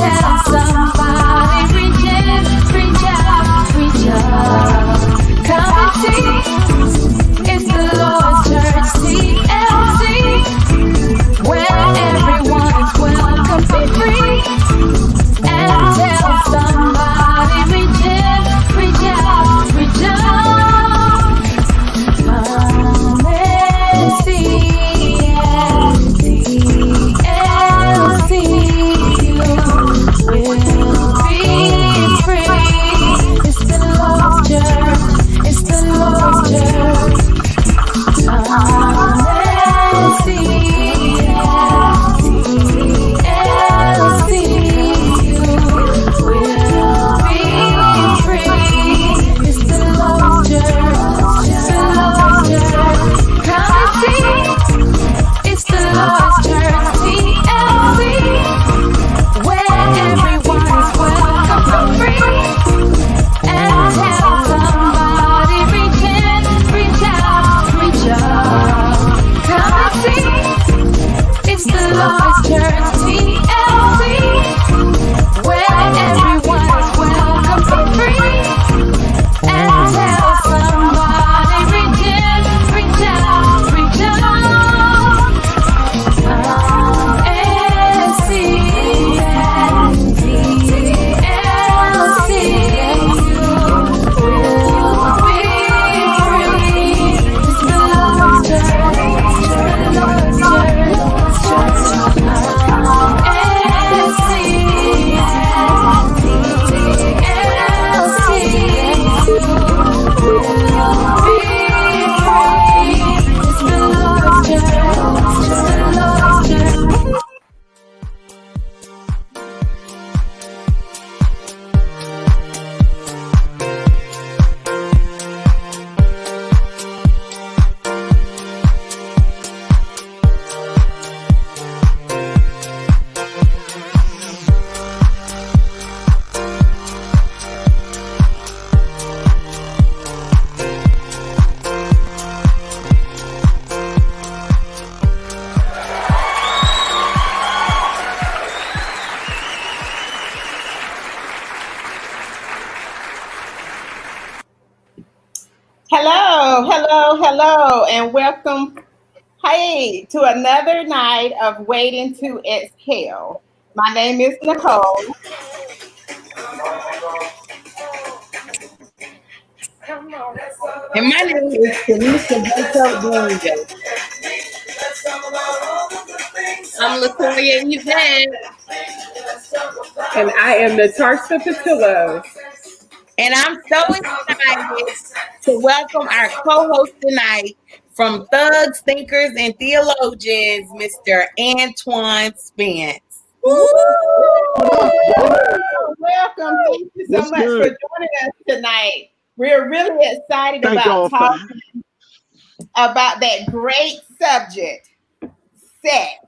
tell somebody, reach out. Come and see, it's the Lord's Church, TLC, where everyone's welcome, be free, and tell somebody, reach out. Come and see, TLC, you will be free. It's the Lord's Church, it's the Lord's Church. Come and see, TLC, you will be free. It's the Lord's Church, it's the Lord's Church. Come and see, it's the Lord's Church, TLC, where everyone is welcome for free. And tell somebody, reach out. Come and see, it's the Lord's Church, TLC, where everyone is welcome for free. And tell somebody, reach out. And see, TLC, you will be free. It's the Lord's Church, Lord's Church. And see, TLC, you will be free. It's the Lord's Church, Lord's Church. Hello, and welcome, to another night of Waiting to Exhale. My name is Nicole. And my name is Tanisha Baker. I'm Latoya Yvette. And I am Natasha Patillo. And I'm so excited to welcome our co-host tonight from Thugs, Thinkers, and Theologians, Mr. Antoine Spence. Welcome. Thank you so much for joining us tonight. We're really excited about talking about that great subject, sex.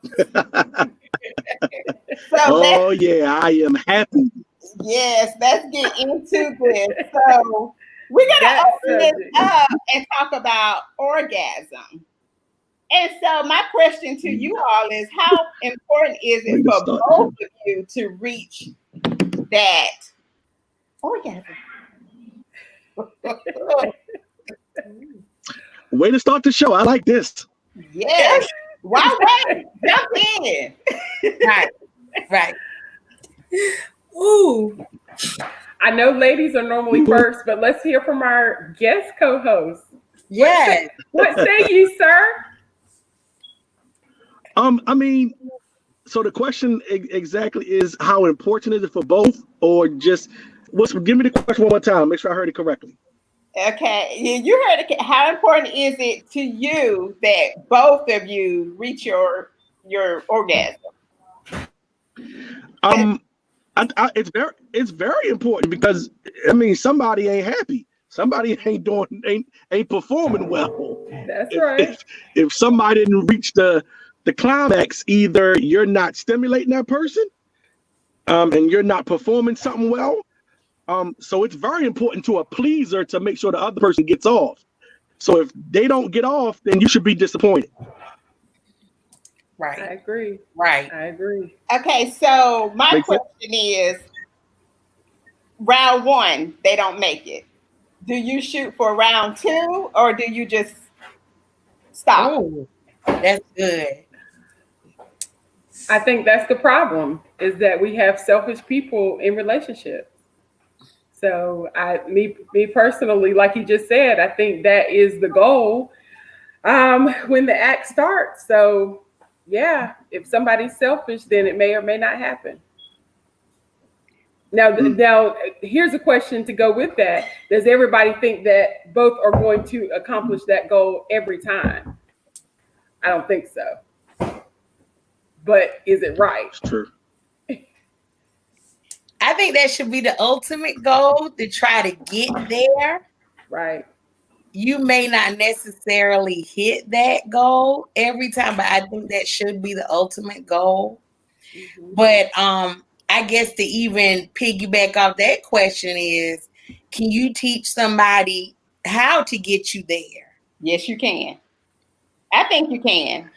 Yeah, I am happy. Yes, let's get into this. So we're gonna open this up and talk about orgasm. And so my question to you all is, how important is it for both of you to reach that orgasm? Way to start the show. I like this. Yes. Why wait? Jump in. Right. Ooh. I know ladies are normally first, but let's hear from our guest co-host. Yes. What say you, sir? So the question exactly is, how important is it for both, or just give me the question one more time, make sure I heard it correctly. Okay, you heard it. How important is it to you that both of you reach your orgasm? It's very important, because somebody ain't happy. Somebody ain't performing well. That's right. If somebody didn't reach the climax, either you're not stimulating that person, and you're not performing something well. So it's very important to a pleaser to make sure the other person gets off. So if they don't get off, then you should be disappointed. Right. I agree. Right. I agree. Okay, so my Makes sense. question is, round one, they don't make it. Do you shoot for round two, or do you just stop? Oh, that's good. I think that's the problem, is that we have selfish people in relationships. So me personally, like you just said, I think that is the goal when the act starts. So yeah, if somebody's selfish, then it may or may not happen. Now, here's a question to go with that. Does everybody think that both are going to accomplish that goal every time? I don't think so. But is it right? It's true. I think that should be the ultimate goal, to try to get there. Right. You may not necessarily hit that goal every time, but I think that should be the ultimate goal. Mhm. But I guess to even piggyback off that question is, can you teach somebody how to get you there? Yes, you can. I think you can.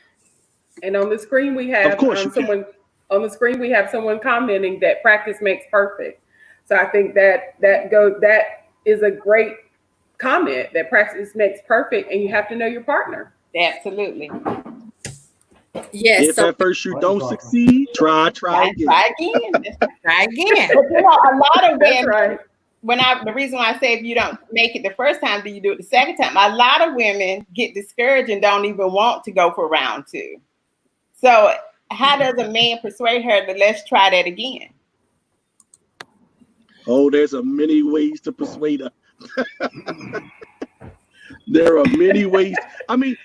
And on the screen we have Of course you can. someone commenting that practice makes perfect. So I think that is a great comment, that practice makes perfect, and you have to know your partner. Absolutely. Yes. If So at first you don't succeed, try again. Try again. Try again. But a lot of That's women, right. the reason why I say if you don't make it the first time, do you do it the second time? A lot of women get discouraged and don't even want to go for round two. So how does a man persuade her to let's try that again? Oh, there's a many ways to persuade her. There are many ways. I mean,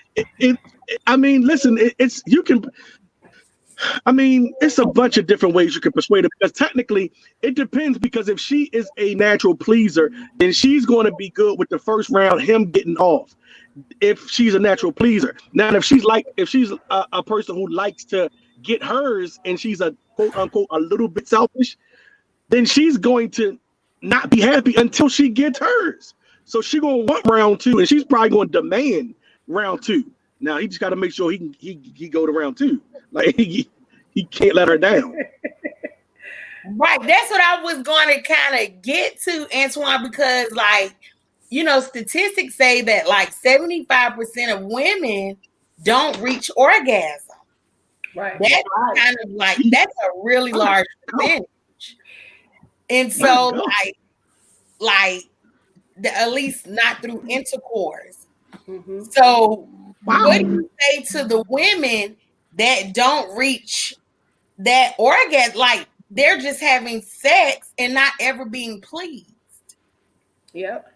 listen, it's you can. I mean, it's a bunch of different ways you can persuade her, because technically it depends, because if she is a natural pleaser, then she's going to be good with the first round, him getting off. If she's a natural pleaser. Now, if she's a person who likes to get hers, and she's a quote unquote a little bit selfish, then she's going to not be happy until she gets hers. So she's gonna want round two, and she's probably going to demand round two. Now he just got to make sure he go to round two. Like he can't let her down. Right. That's what I was going to kind of get to, Antoine, because statistics say that like 75% of women don't reach orgasm. Right. That's kind of like, that's a really large percentage. And so at least not through intercourse. Mm-hmm. So what do you say to the women that don't reach that orgasm? Like, they're just having sex and not ever being pleased. Yep.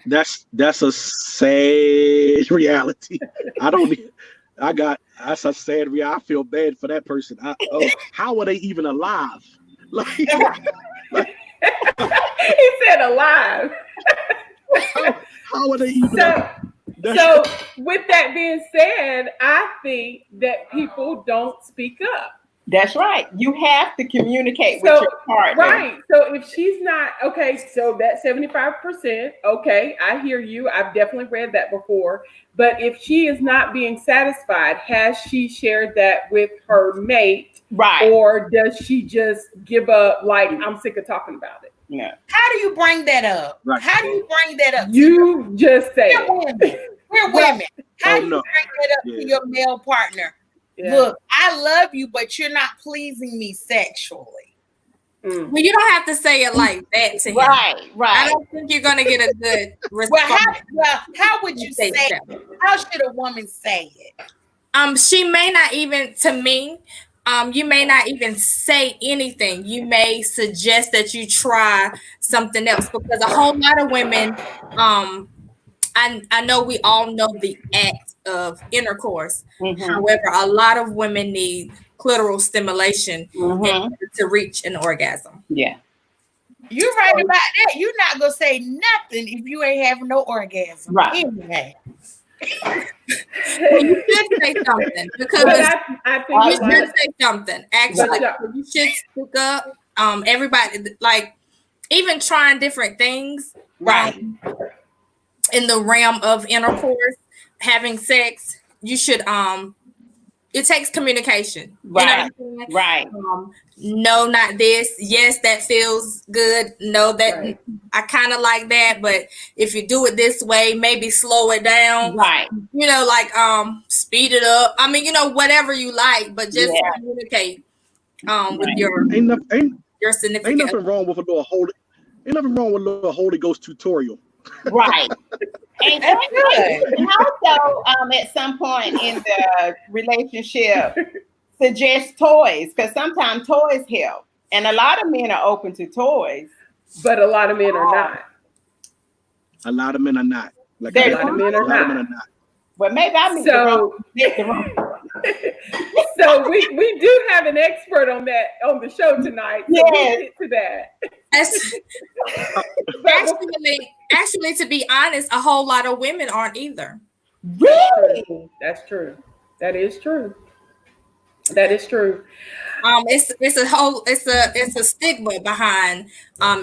That's a sad reality. That's a sad reality. I feel bad for that person. How are they even alive? Like, he said alive. how are they even? So with that being said, I think that people don't speak up. That's right. You have to communicate with your partner. Right. So if she's not, okay, so that 75%, okay, I hear you. I've definitely read that before. But if she is not being satisfied, has she shared that with her mate? Right. Or does she just give up, like, I'm sick of talking about it? Yeah. How do you bring that up? Right. How do you bring that up? You just say We're women. How do you no. bring that up to your male partner? Yeah. Look, I love you, but you're not pleasing me sexually. Well, you don't have to say it like that to him. Right. I don't think you're gonna get a good response. How would you say it? How should a woman say it? She may not even, to me, you may not even say anything. You may suggest that you try something else, because a whole lot of women, I know we all know the act of intercourse. Mm-hmm. However, a lot of women need clitoral stimulation Mm-hmm. in order to reach an orgasm. Yeah. You're right about that. You're not gonna say nothing if you ain't having no orgasm. Right. Anyway. Well, you should say something, because I think you should say something. Actually, you should speak up. Everybody, like, even trying different things, Right. In the realm of intercourse, having sex, you should it takes communication. Right. You know what I'm saying? Right. No, not this. Yes, that feels good. No, that Right. I kind of like that, but if you do it this way, maybe slow it down. Right. You know, like speed it up. I mean, you know, whatever you like, but just Yeah. communicate with Right. your Ain't significant nothing wrong with a little holy. Ain't nothing wrong with a little Holy Ghost tutorial. Right. And That's good. also, at some point in the relationship, suggest toys, because sometimes toys help, and a lot of men are open to toys. But a lot of men are not. A lot of men are not. Like They're A lot of men are not. Well, maybe I mean So, the wrong. so we do have an expert on that on the show tonight. So Yes. we'll get to that. actually, to be honest, a whole lot of women aren't either. Really? That's true. That is true. That is true. It's a stigma behind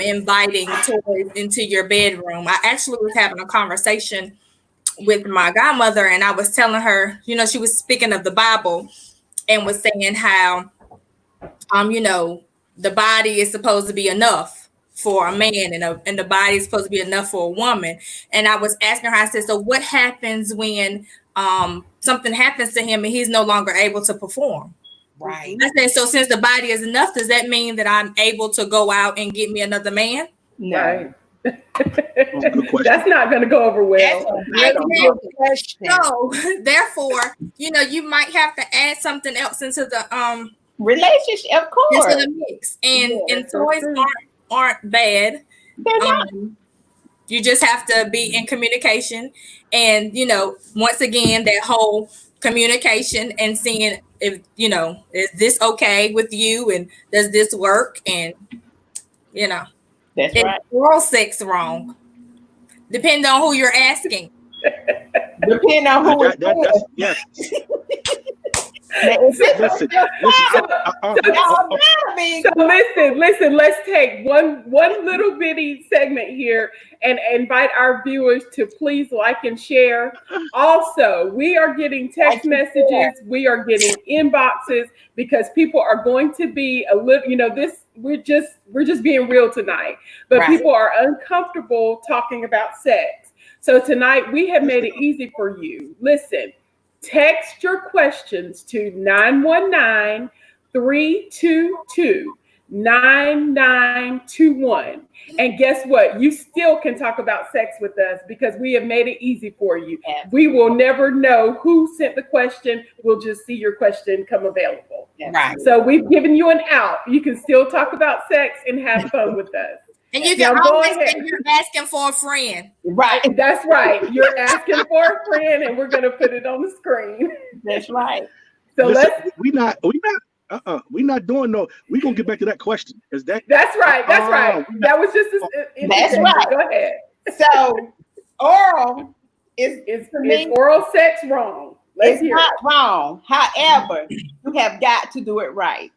inviting toys into your bedroom. I actually was having a conversation with my godmother, and I was telling her, you know, she was speaking of the Bible and was saying how you know, the body is supposed to be enough for a man, and the body is supposed to be enough for a woman. And I was asking her, I said, so what happens when something happens to him and he's no longer able to perform? Right. I said, so since the body is enough, does that mean that I'm able to go out and get me another man? No. Right. good question. That's not going to go over well. That's a good question. So therefore, you know, you might have to add something else into the Relationship, of course. into the mix. And that's toys true. aren't bad. They're not. You just have to be in communication, and you know, once again, that whole communication and seeing if, you know, is this okay with you, and does this work, and you know, That's is right. oral sex wrong? Depending on who you're asking. Depending on who it's with. Yes. Listen, So let's take one little bitty segment here and invite our viewers to please like and share. Also, we are getting text messages, we are getting inboxes, because people are going to be a little, you know, this we're just being real tonight, but Right. people are uncomfortable talking about sex. So tonight we have made it easy for you. Listen. Text your questions to 919-322-9921. And guess what? You still can talk about sex with us because we have made it easy for you. Yes. We will never know who sent the question. We'll just see your question come available. Yes. Right. So we've given you an out. You can still talk about sex and have fun with us. And you can Now, go always ahead. say you're asking for a friend. Right. That's right. You're asking for a friend, and we're going to put it on the screen. That's right. So Listen, let's. we're not doing no. We're gonna get back to that question. Is that That's right. That's right. That was just. That's right. Go ahead. So oral is Is to me, oral sex wrong? Let's it's hear not it. wrong. However, you have got to do it right.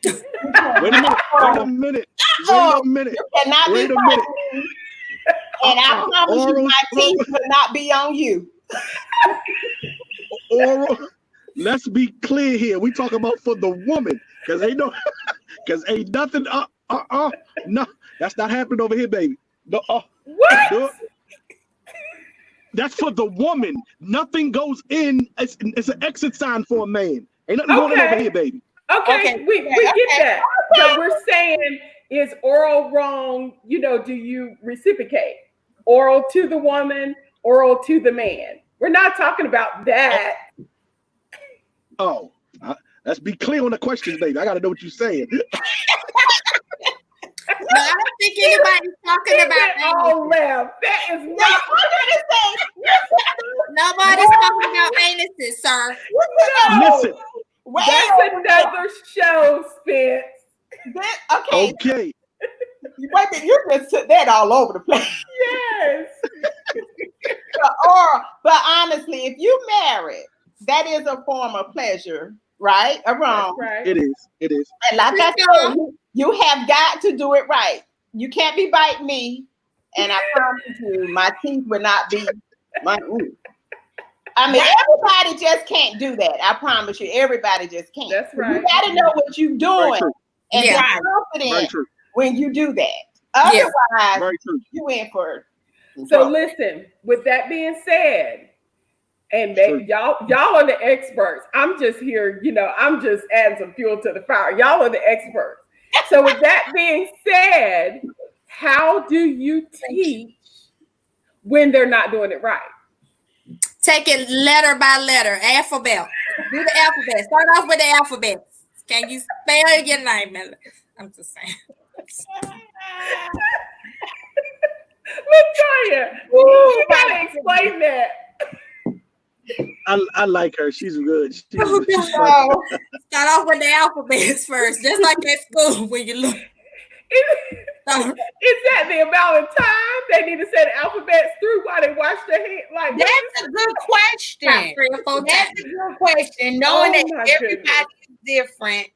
wait a minute. You cannot Wait be a like minute. me, and I promise you, my teeth will not be on you. Oral. Let's be clear here. We talk about for the woman, because ain't nothing. No, that's not happening over here, baby. No, What? no. That's for the woman. Nothing goes in. It's an exit sign for a man. Ain't nothing going on over here, baby. Okay, we get that. But we're saying, is oral wrong? You know, do you reciprocate? Oral to the woman, oral to the man. We're not talking about that. Oh, let's be clear on the questions, baby. I got to know what you're saying. No, I don't think anybody's talking about all left. That is No, not. nobody's talking about anuses, sir. Listen. That's another show, Spence. Okay. Okay. Wait a minute, you just took that all over the place. Yes. But honestly, if you married, that is a form of pleasure, right? Or wrong? That's right. It is. And like I said, you have got to do it right. You can't be biting me, and I promise you, my teeth will not be. I mean, everybody just can't do that. I promise you, everybody just can't. That's right. You got to know what you're doing and be confident when you do that. Otherwise, you in for. So listen. With that being said, and y'all are the experts. I'm just here. I'm just adding some fuel to the fire. Y'all are the experts. So with that being said, how do you teach when they're not doing it right? Take it letter by letter, alphabet. Do the alphabet. Start off with the alphabet. Can you spell your name? I'm just saying. Latoya, you gotta explain that. I like her. She's good. She's Start off with the alphabets first, just like at school when you look. Is that the amount of time they need to say the alphabets through while they wash their hands? Like, that's a good question. 3 or 4 That's times. a good question. Knowing that everybody is different.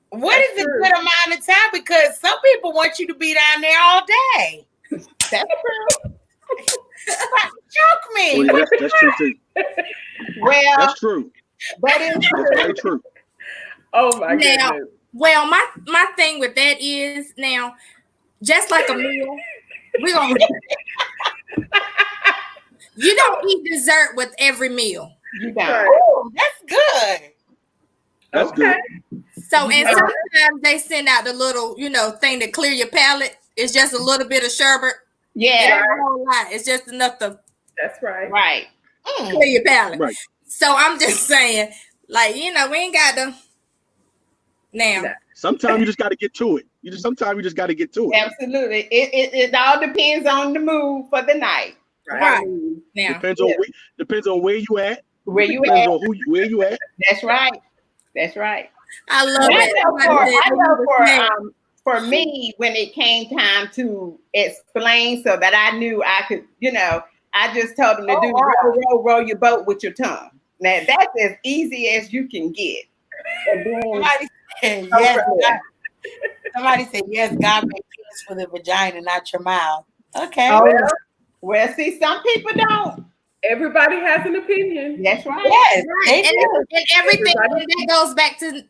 What is a good amount of time? Because some people want you to be down there all day. That's true. Choke me. Well, that's true too. Well, that's true. That is That's very true. Oh my goodness. Well, my thing with that is now, just like a meal, you don't eat dessert with every meal. You don't. Oh, that's good. That's good. So, and sometimes they send out the little, thing to clear your palate. It's just a little bit of sherbet. Yeah. It ain't a whole lot. It's just enough to Right. clear your palate. Right. So I'm just saying, like, we ain't got to now. Sometimes you just got to get to it. Sometimes you just got to get to it. Absolutely. It all depends on the mood for the night. Right. Now. Depends on where you at. Where you depends at. on where you at. That's right. That's right. I love it. I know for me, when it came time to explain so that I knew I could, I just told them to roll your boat with your tongue. Now that's as easy as you can get. Somebody said, yes, God made penis for the vagina, not your mouth. Okay. Oh, well, see, some people don't. Everybody has an opinion. That's right. Yes, and everything that goes back to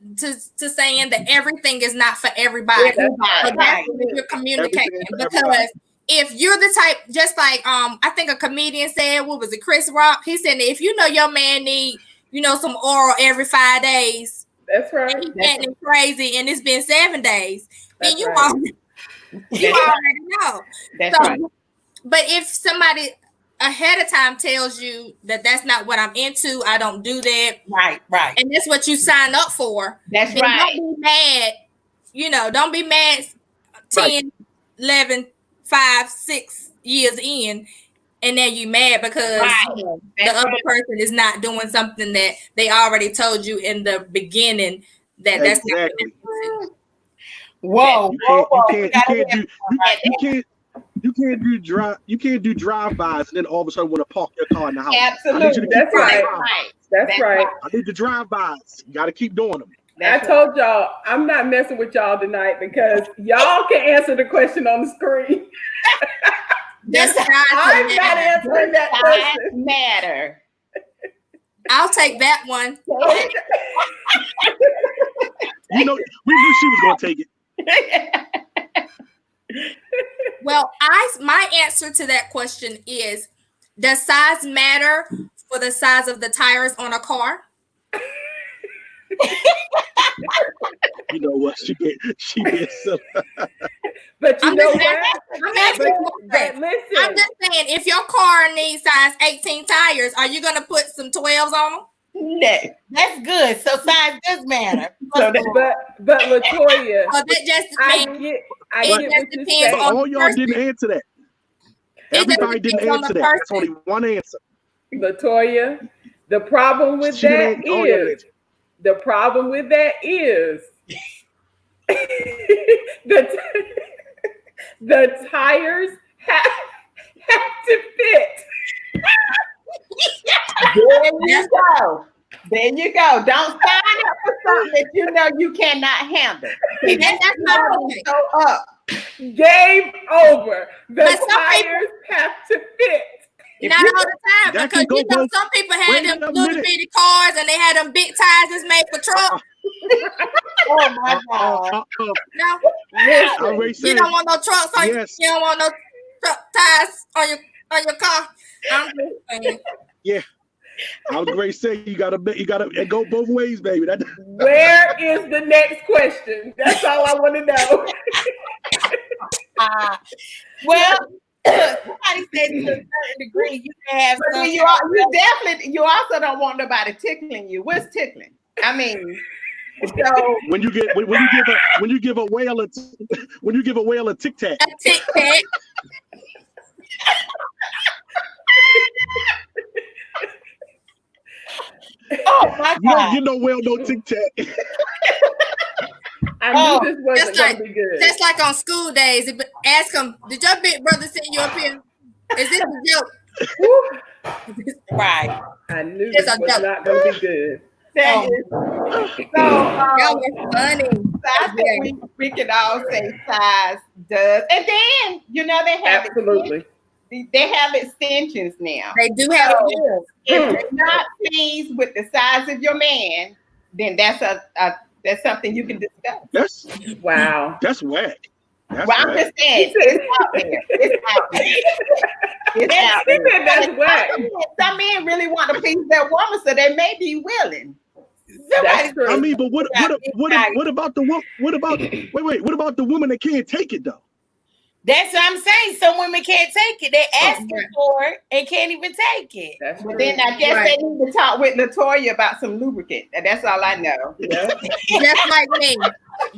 saying that everything is not for everybody. So that's what you're communicating. Because if you're the type, just like I think a comedian said, what was it, Chris Rock? He said, if you know your man need, some oral every 5 days. That's right. And he's acting crazy, and it's been 7 days. That's and you right. already know. That's right. But if somebody ahead of time tells you that that's not what I'm into, I don't do that. Right. And that's what you sign up for. That's right. Don't be mad. Don't be mad 10, 11, 5, 6 years in, and then you mad because the other person is not doing something that they already told you in the beginning that's not what. Whoa. You can't do drive-bys and then all of a sudden want to park your car in the house. Absolutely. That's right. That's right. I need the drive-bys. You got to keep doing them. I told y'all I'm not messing with y'all tonight because y'all can answer the question on the screen. I'm not answering that question. Matter. I'll take that one. We knew she was going to take it. Well, my answer to that question is, does size matter for the size of the tires on a car? You know what? She gets so. But you know what? I'm just saying, if your car needs size 18 tires, are you going to put some 12s on them? No. That's good. So size does matter. But Latoya, that just I get what you're saying. But all y'all didn't answer that. Everybody didn't answer that. That's only one answer. Latoya, the problem with that is the tires have to fit. There you go. Don't sign up for something that you know you cannot handle. That's not okay. Go up. Game over. The tires have to fit. If Not you- all the time, That because can go both- some people had Wait them a little minute. bitty cars and they had them big tires that's made for trucks. Oh my God. No, I already you said don't want no trucks on yes. you don't want no truck tires on your car. I'm just saying. Yeah. I was great saying you gotta it go both ways, baby. That Where is the next question? That's all I want to know. Well, somebody said to a certain degree you can have But some. then you also don't want nobody tickling you. What's tickling? I mean, so when you give a whale a tic tac. A Tic Tac. Oh my God. You know whale no tic tac. I knew this wasn't That's going like to be good. that's like on school days. Ask them, did your big brother send you up here? Is this a joke? Woo. Right. I knew It's this a was joke. not going to be good. that is That was funny. I think we can all say size does, and then they have Absolutely. they have extensions now. They do have So, a bill. if you're not pleased with the size of your man, then that's something you can discuss. Wow. That's whack. That's Well, I'm whack. just saying, it's out there. It's out there. It's out He there. said that's whack. Some men really want to please their woman, so they may be willing. That's true. I mean, but what about the woman? What about the woman that can't take it though? That's what I'm saying. Some women can't take it. They asking for it and can't even take it. That's But true. then I guess they need to talk with Latoya about some lubricant. And that's all I know. Yeah. Just like me.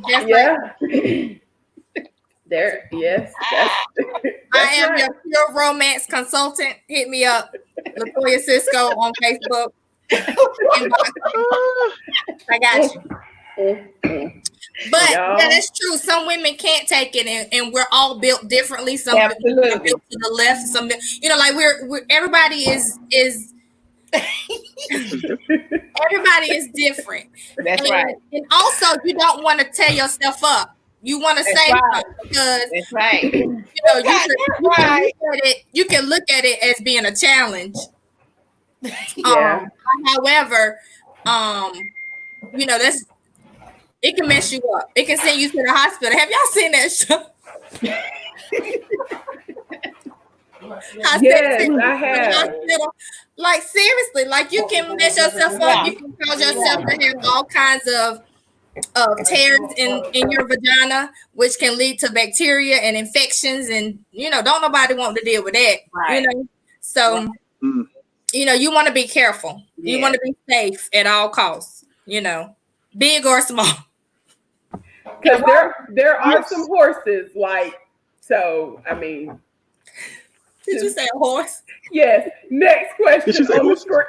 Just like Yeah. There. Yes. I am your pure romance consultant. Hit me up, Latoya Cisco on Facebook. I got you. But Y'all. yeah, that's true. Some women can't take it, and we're all built differently. Some women Absolutely. are built to the left. Some, like we're everybody is everybody is different. That's right. And also, you don't want to tear yourself up. You want to That's save right. up because That's right. you can look at it as being a challenge. Yeah. However, that's it can mess you up. It can send you to the hospital. Have y'all seen that show? Yes, I have. Like seriously, like you can mess yourself up. You can cause yourself to have all kinds of tears in your vagina, which can lead to bacteria and infections, and don't nobody want to deal with that. Right. So you want to be careful. You want to be safe at all costs. Big or small. Because there are some horses I mean. Did you say a horse? Yes. Next question on the screen.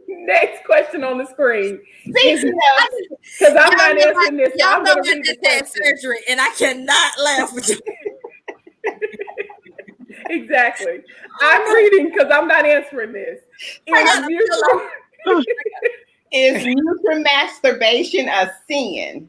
Next question on the screen. Because I'm not answering this. So Y'all I'm know going to I read just the had question. surgery, and I cannot laugh with you. Exactly. I'm reading because I'm not answering this. Is mutual masturbation a sin?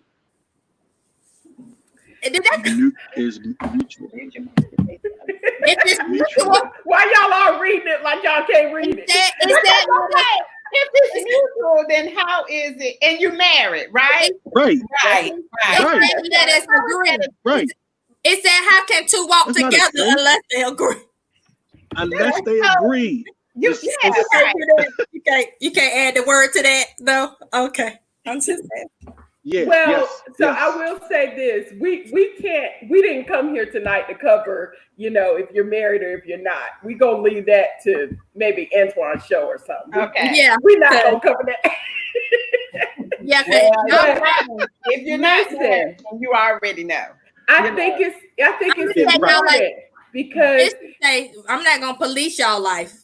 Did that? Is mutual. If it's mutual, Why y'all all reading it like y'all can't read it? is that Okay. If it's mutual, then how is it? And you're married, right? Right. Right. that is agreement? Right. It said, how can two walk That's not a together sin. unless they agree? Unless they agree. You Right. You can't add the word to that, though. Okay, I'm just saying. Yeah. Well, yes, so yes. I will say this: we didn't come here tonight to cover, if you're married or if you're not. We gonna leave that to maybe Antoine's show or something. Okay. Yeah, We're not gonna cover that. yeah. If you're not married, then you already know. I think it's important because I'm not gonna police y'all life.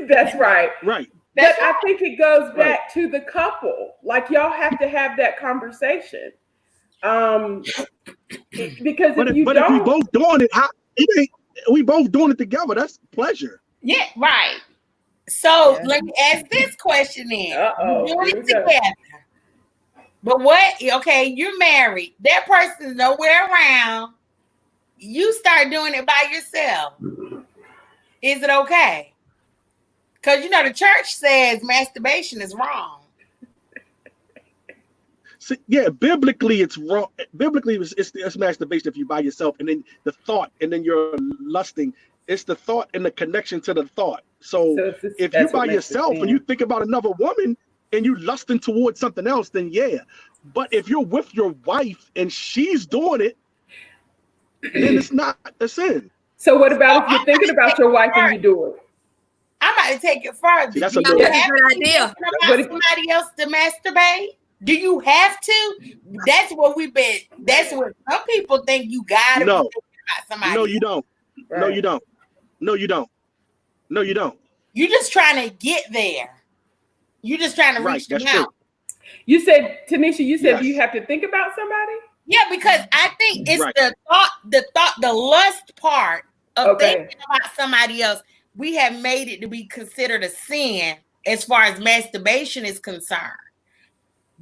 that's right. Right. But I think it goes back to the couple. Like y'all have to have that conversation. Because if we both doing it, we both doing it together. That's pleasure. Yeah, right. So let me ask this question then. Uh-oh. You're doing Here it we go. together. But what? Okay, you're married. That person's nowhere around. You start doing it by yourself. is it okay? Because, you know, the church says masturbation is wrong. So, yeah, biblically it's wrong. Biblically, it's masturbation if you're by yourself, and then the thought, and then you're lusting. It's the thought and the connection to the thought. So if you're by yourself and you think about another woman and you lusting towards something else, then yeah. But if you're with your wife and she's doing it, then it's not a sin. So what about if you're thinking about your wife and you do it? I'm about to take it further. See, that's Do a you good have to idea. think about somebody else to masturbate? Do you have to? That's what that's what some people think you gotta be thinking about somebody. No, you don't. Right. No, you don't. No, you don't. No, you don't. You're just trying to get there. You're just trying to reach them out. You said, Tanisha, Yes. do you have to think about somebody? Yeah, because I think it's the lust part of thinking about somebody else. We have made it to be considered a sin as far as masturbation is concerned.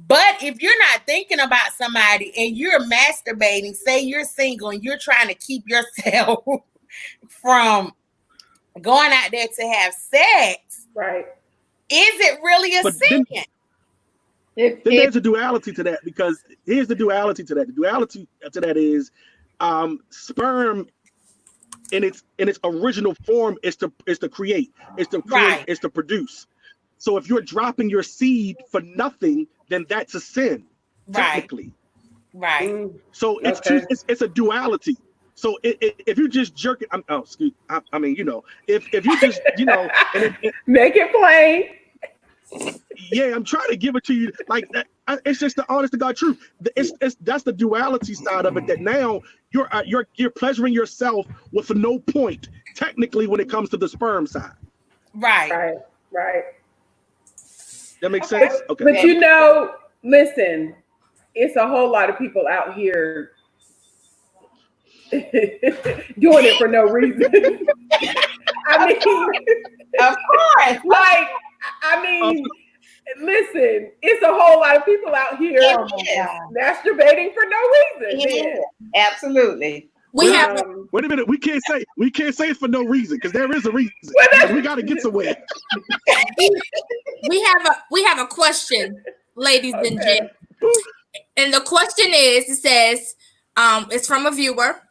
But if you're not thinking about somebody and you're masturbating, say you're single and you're trying to keep yourself from going out there to have sex, right? Is it really a sin? Then there's a duality to that, because here's the duality to that. The duality to that is sperm in its original form is to create, is to produce. So if you're dropping your seed for nothing, then that's a sin, technically. Right. So it's a duality. So if you just jerk it, I mean, you know, if you just, you know, make it plain. Yeah, I'm trying to give it to you like that. It's just the honest to God truth. That's the duality side of it. That now you're pleasuring yourself with no point, technically, when it comes to the sperm side. Right. That makes sense. Okay. But you know, listen, it's a whole lot of people out here doing it for no reason. I mean, of course, listen, it's a whole lot of people out here masturbating for no reason. Yeah, absolutely. Wait a minute. We can't say it for no reason, because there is a reason. We got to get somewhere. We have a question, ladies and gents. And the question is, it says, it's from a viewer.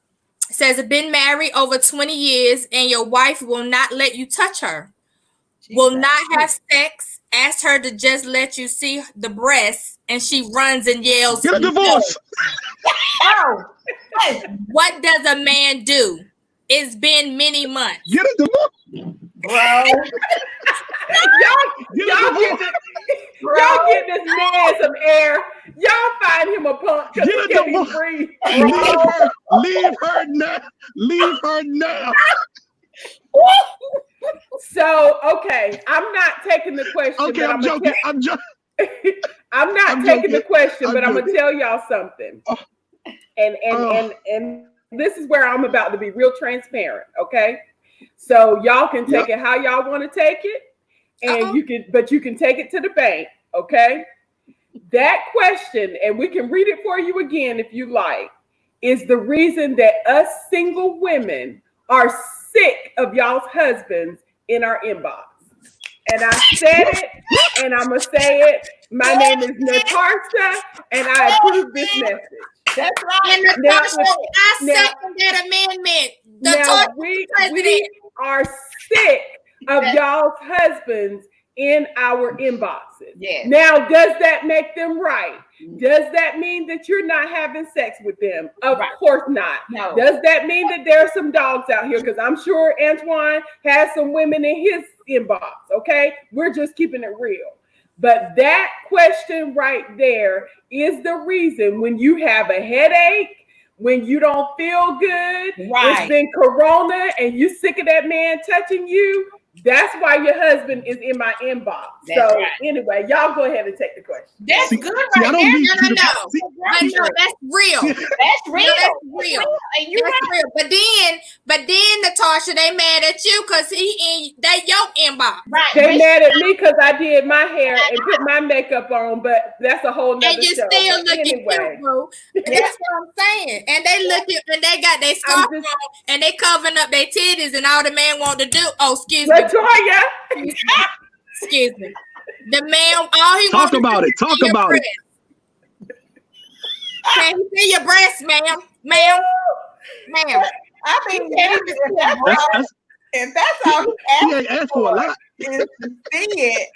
It says, been married over 20 years and your wife will not let you touch her. Will not have sex, asked her to just let you see the breasts, and she runs and yells, "Get a divorce!" What does a man do? It's been many months. Get a divorce, bro. Y'all get this man some air. Y'all find him a punk because he can't be free. Leave her now. Leave her now. So, okay, I'm not taking the question. Okay, I'm joking. I'm joking. I'm not taking the question, but I'm gonna tell y'all something. And this is where I'm about to be real transparent. Okay, so y'all can take it how y'all want to take it, and you can take it to the bank. Okay, that question, and we can read it for you again if you like, is the reason that us single women are sick of y'all's husbands in our inbox. And I said it, and I'm going to say it. My name is Natasha, and I approve this message. That's right. And Natasha, I second that amendment. Now, we are sick of y'all's husbands in our inboxes. Yes. Now, does that make them right? Does that mean that you're not having sex with them? Of course not. No. Does that mean that there are some dogs out here? Because I'm sure Antoine has some women in his inbox, okay? We're just keeping it real. But that question right there is the reason when you have a headache, when you don't feel good, it's been Corona and you sick of that man touching you, that's why your husband is in my inbox. That's So right. anyway, y'all go ahead and take the question. That's See, good see, I right don't there. need No, you to no. see, But no, that's real. That's real. That's real. And you're That's right. real. But then, Natasha, they mad at you because they your inbox. Right. They But mad at me because I did my hair and put my makeup on, but that's a whole nother And you show. still But looking anyway, cute, boo. That's what I'm saying. And they looking, and they got their scarf just- on, and they covering up their titties, and all the man want to do. Oh, excuse me. Latoya, Excuse me. The man, all he talk wants about to it. do Talk is see your about it. breast. Can he see your breast, ma'am? Ma'am? Ma'am. I mean, if that's all He ain't asked for a lot. is to see it,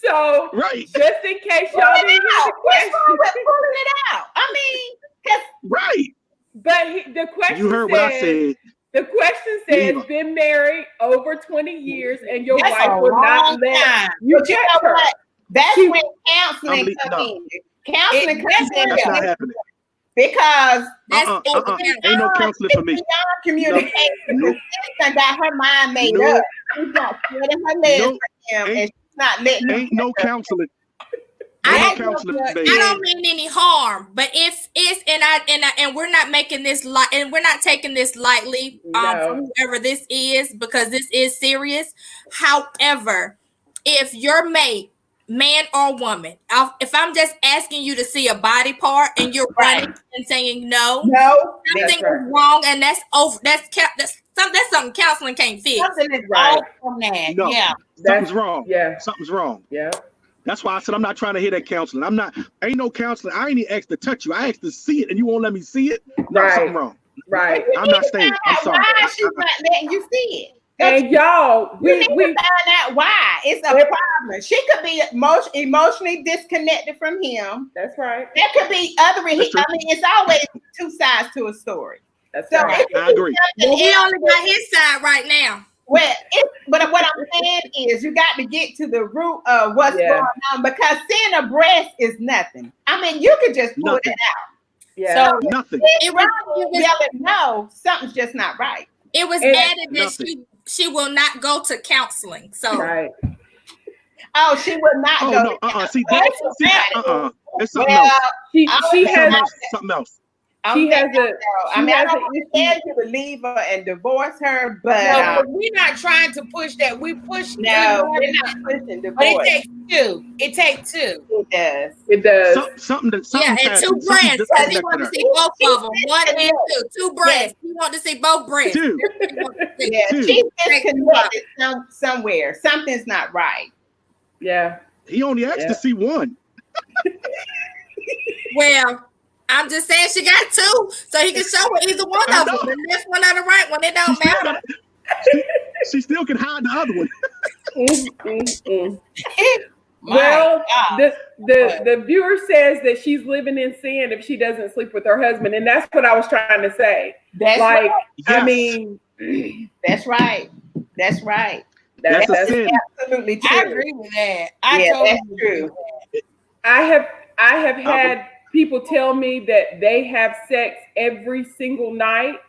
so Right. just in case pull y'all it didn't hear out. the What's wrong with question, pulling it out? I mean, 'cause Right. but the question You heard what I said. The question says, Leave her. been married over 20 years and your That's a wife will not long let time. you but you touch know her. what? That's She- when counseling I'm comes no. in. Counseling comes in That's not happening. because That's Ain't no counseling for me. beyond communication. Nope. Sister got her mind made Nope. up. She's not spreading her legs Nope. for him, and Ain't- she's not letting him. Ain't no counseling. I Ain't no don't counseling, I baby. don't mean any harm, but if it's and we're not making this light, and we're not taking this lightly, No. for whoever this is, because this is serious. However, if your mate, man or woman, if I'm just asking you to see a body part and you're Right. running and saying no, No, something That's right. is wrong, and that's over. That's something counseling can't fix. something is Right. off from that. No. Yeah. Something's wrong. Yeah, Something's wrong. yeah. That's why I said I'm not trying to hear that counseling. Ain't no counseling. I ain't even asked to touch you. I asked to see it, and you won't let me see it. No, Right. something wrong. Right. I'm not staying. I'm sorry. Why she's not letting you see it? And y'all, You need we to find out why. It's a problem. She could be emotionally disconnected from him. that's right. There could be other. I mean, That's true. it's always two sides to a story. That's So right. it could I be agree. Well, something he else. only got his side right now. Well, but what I'm saying is, you got to get to the root of what's Yeah. going on, because seeing a breast is nothing. I mean, you could just pull Nothing. it out. Yeah. So Nothing. It was yelling no, something's just not right. It was And- added that Nothing. she will not go to counseling. So right. Oh, she would not Oh go. no. See that? See, It's something Well, else. She I has Something else. she has a I mean, I has don't an want issue. to tell you to leave her and divorce her, but No, but we're not trying to push that. We push. no, we're not pushing But it divorce. takes two. It takes two. It does. It does. Something that yeah, something's and two happened. Something's breasts. He disconnected want to her. see both of them. One and two. Two breasts. He want to see both breasts. Two. He want to see. Yeah, Two. she's disconnected somewhere. Something's not right. Yeah. He only asked Yeah. to see one. Well, I'm just saying she got two, so he can show her either one I of them. know. The left one or the right one. It She don't still, matter. she still can hide the other one. My Well, God. the viewer says that she's living in sin if she doesn't sleep with her husband, and that's what I was trying to say. That's Like, Yes. I mean, That's right. That's right. That's a that's sin. Absolutely true. I agree with that. I Yeah, totally that's agree true. with that. I have had people tell me that they have sex every single night,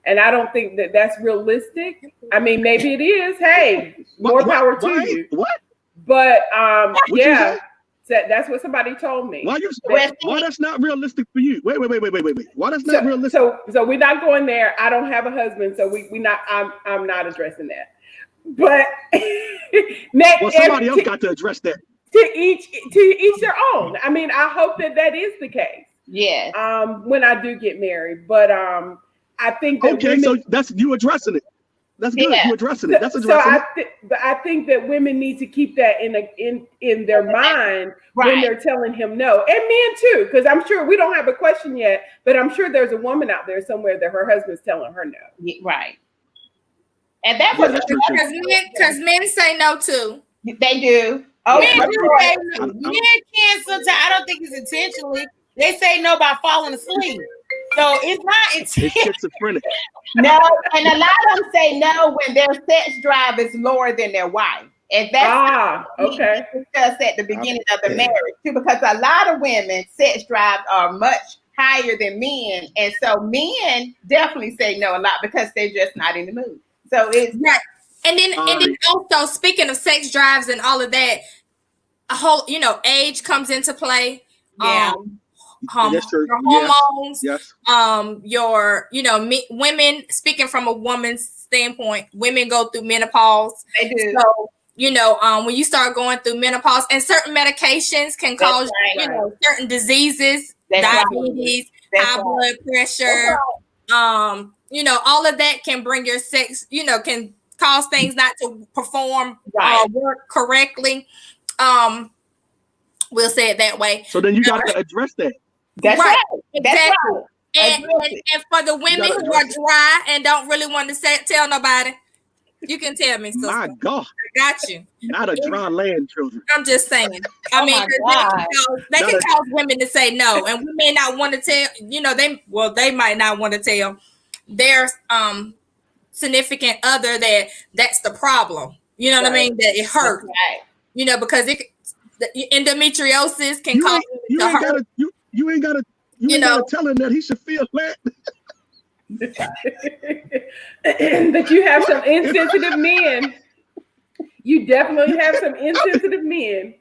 and I don't think that that's realistic. I mean, maybe it is. Hey, more power to Why? you. What? But What you yeah, say? that's what somebody told me. Why you? Well, Why that's not realistic for you? Wait. Why that's not realistic? So we're not going there. I don't have a husband, so we not. I'm not addressing that. But next, Well, somebody else got to address that. to each their own. I mean, I hope that is the case. Yes. When I do get married, but I think that Okay, women, so that's you addressing it. That's good. Yeah. You addressing it. That's so addressing it. but I think that women need to keep that in their mind when Right. they're telling him no, and men too, because I'm sure we don't have a question yet, but I'm sure there's a woman out there somewhere that her husband's telling her no. Right. And that's Yeah, what that's true, too. Because men say no too. they do. Oh, Men yeah. do say no. Men can sometimes. I don't think it's intentionally. They say no by falling asleep. So it's not It's intentional. schizophrenic. No, and a lot of them say no when their sex drive is lower than their wife. And that's Okay. we discussed at the beginning of the marriage too, because a lot of women sex drives are much higher than men, and so men definitely say no a lot because they're just not in the mood. So it's Right. And then also speaking of sex drives and all of that, a whole, age comes into play. Yeah. Yes, sir. Your hormones, Yes. your, women, speaking from a woman's standpoint, women go through menopause. They do. So, when you start going through menopause, and certain medications can cause, certain diseases, diabetes, high blood pressure, all of that can bring your sex, can cause things not to perform work correctly. We'll say it that way. So then you got to address that. That's right. Exactly. That's right. And for the women who are dry and don't really want to tell nobody, you can tell me, sister. My God. I got you. Not a dry land, children. I'm just saying. I mean, they can cause women to say no, and we may not want to tell, they might not want to tell their significant other that that's the problem. You know what I mean? That it hurts. Right. Because the endometriosis can cause you ain't gotta you ain't gotta tell him that he should feel that. But you have some insensitive men. You definitely have some insensitive men.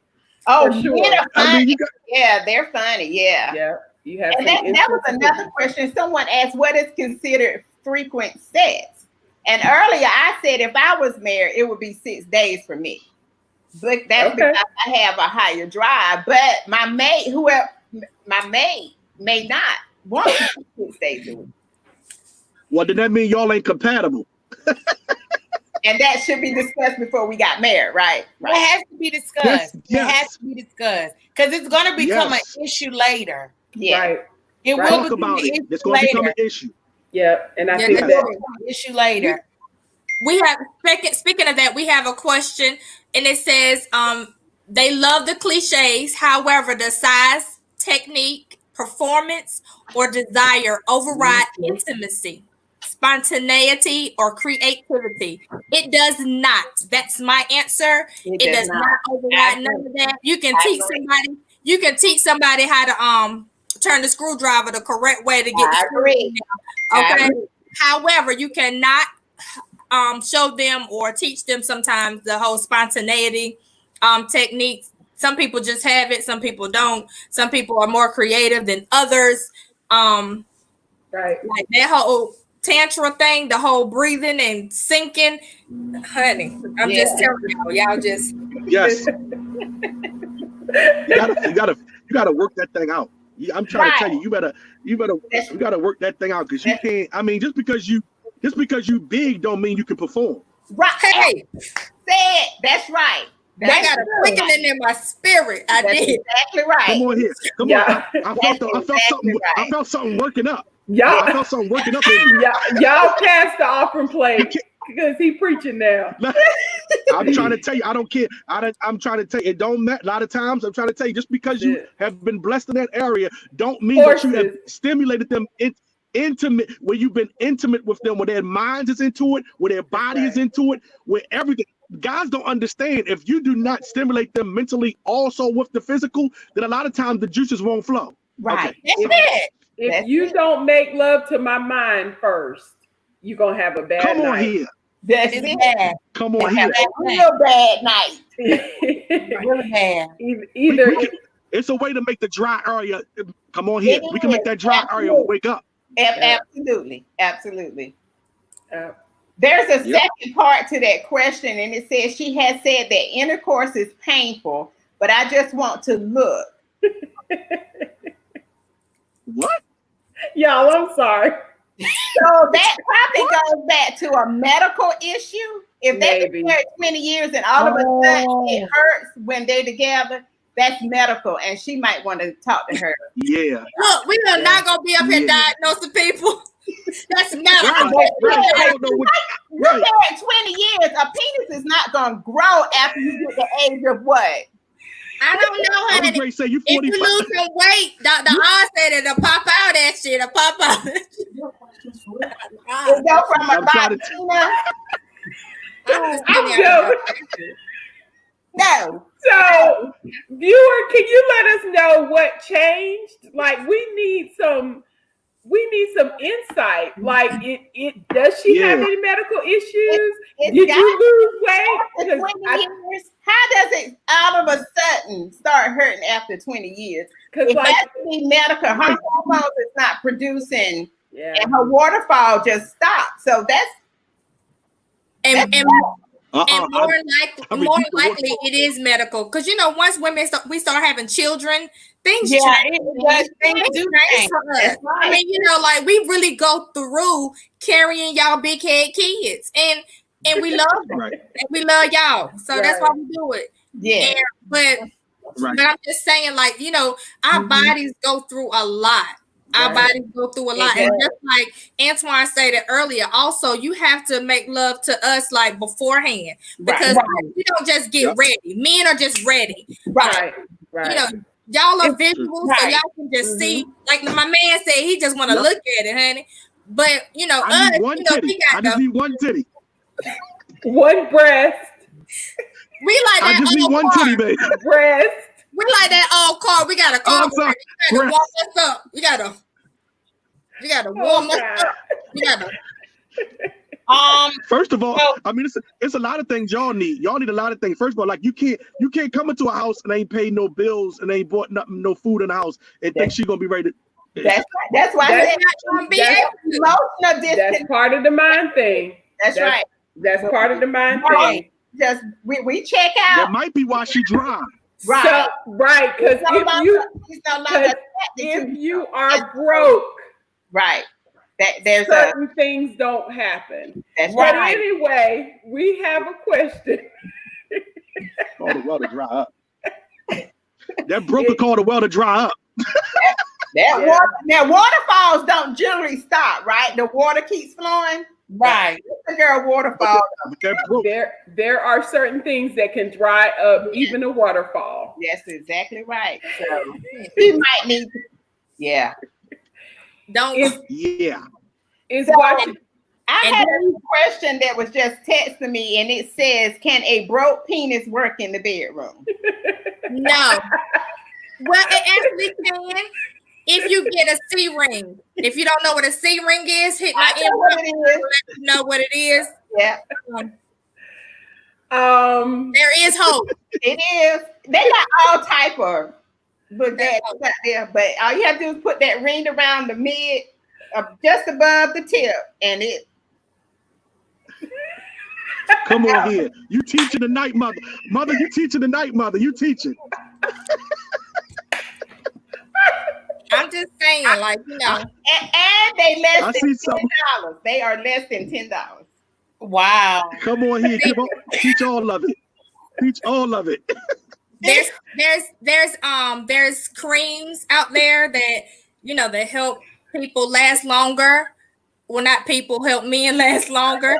Oh, for sure. Men are funny. I mean, yeah, they're funny. Yeah. Yeah, you have. And that was another question. Someone asked, "What is considered frequent sex?" And earlier I said, if I was married, it would be 6 days for me. But that's because I have a higher drive. But my mate, may not want to do 6 days a week. Well, then that mean y'all ain't compatible. And that should be discussed before we got married, right? It has to be discussed. Yes. It has to be discussed because it's going to become an issue later. Yeah. Right. It will Talk become about an it. issue It's going to become later. an issue. Yeah, and I think It will that become an issue later. We have speaking of that, we have a question, and it says they love the cliches. However, the size, technique, performance, or desire override intimacy, spontaneity, or creativity. It does not. That's my answer. It does not override none of that. You can teach somebody how to turn the screwdriver the correct way to get the screw in there. Okay. However, you cannot show them or teach them sometimes the whole spontaneity techniques. Some people just have it, some people don't. Some people are more creative than others. right. Like that whole tantra thing, the whole breathing and sinking, honey. I'm just telling y'all just Yes. you gotta work that thing out. I'm trying to tell you, you gotta work that thing out because you can't. I mean, just because you big don't mean you can perform. Right. hey, Say it. That's right. that got a quickening in my spirit. I That's did. exactly right. Come on here. Come Yeah. on. That's I felt something. exactly right. I felt something working up. I Y'all, felt something working up in me. y'all pass the offering plate because he preaching now. I'm trying to tell you, I don't care. I'm trying to tell you, it don't matter. A lot of times, I'm trying to tell you, just because you have been blessed in that area, don't mean that you have stimulated them intimate, where you've been intimate with them, where their minds is into it, where their body is into it, where everything. Guys don't understand, if you do not stimulate them mentally also with the physical, then a lot of times the juices won't flow. Right. Okay. That's it. If you don't make love to my mind first, you're gonna have a bad Come on night. here. That's It's it. bad. Come on here. That's a real bad night. Really bad. Either It's a way to make the dry area. Come on here. We can make that dry area wake up. Absolutely. Absolutely. There's a second part to that question, and it says she has said that intercourse is painful, but I just want to look. What? y'all, I'm sorry. So that probably goes back to a medical issue. If they've been married 20 years and all of a sudden it hurts when they're together, that's medical, and she might want to talk to her. Yeah. Look, we are not gonna be up here diagnosing people. That's medical. You're married 20 years. A penis is not going to grow after you get the age of what? I don't know, I was honey. ready to say you If 45. you lose some weight, Dr. Oz said it'll pop out that shit. It'll pop out. It go from a vagina. I'm joking. No. So, viewer, can you let us know what changed? Like, we need some we need some insight. Like, does she have any medical issues? Did you lose weight? 20 years? How does it all of a sudden start hurting after 20 years? It like, has to be medical. Her hormones is not producing, yeah, and her waterfall just stopped. So that's and more likely it is medical, because once women we start having children, things change. Things do change for us. Right. I mean, like we really go through carrying y'all big head kids, and we love them, and we love y'all, so that's why we do it. Yeah, but I'm just saying, like, our bodies go through a lot. Our bodies go through a lot. And just like Antoine stated earlier, also, you have to make love to us like beforehand, because you don't just get ready. Men are just ready. Right. Y'all are visual, so y'all can just see. Like my man said, he just want to look at it, honey. But I need one titty. I just need one titty. One breast. We like that. I just need one titty, baby. Breast. We like that all car. We got a car. We gotta warm us up. You gotta warm us up. You gotta. First of all, I mean, it's a lot of things y'all need. Y'all need a lot of things. First of all, like you can't come into a house and ain't paid no bills and ain't bought nothing, no food in the house and think she's gonna be ready to. That's why that's part of the mind thing. That's right. That's part of the mind thing. Just we check out. That might be why she dry. Right. So, right, because if you are broke, right, there's certain things don't happen. That's but right. Anyway, we have a question. Call the well to dry up. That broker called the well to dry up. Now waterfalls don't generally stop, right? The water keeps flowing. Right. The girl waterfall. There are certain things that can dry up even a waterfall. Yes, exactly right. So he might need I had a question that was just texting me, and it says, "Can a broke penis work in the bedroom?" No. Well, it actually can. If you get a C ring. If you don't know what a C ring is, hit my inbox. Let you know what it is. Yeah. There is hope. It is. They got all type of that out there, but all you have to do is put that ring around the mid, just above the tip, and it. Come on here. You teaching the night mother. Mother, you teaching the night mother. You teaching. I'm just saying, like, and they less than $10. They are less than $10. Wow. Come on here. Come on. Teach all of it. Teach all of it. There's creams out there that that help people last longer. Well, not people, help men last longer.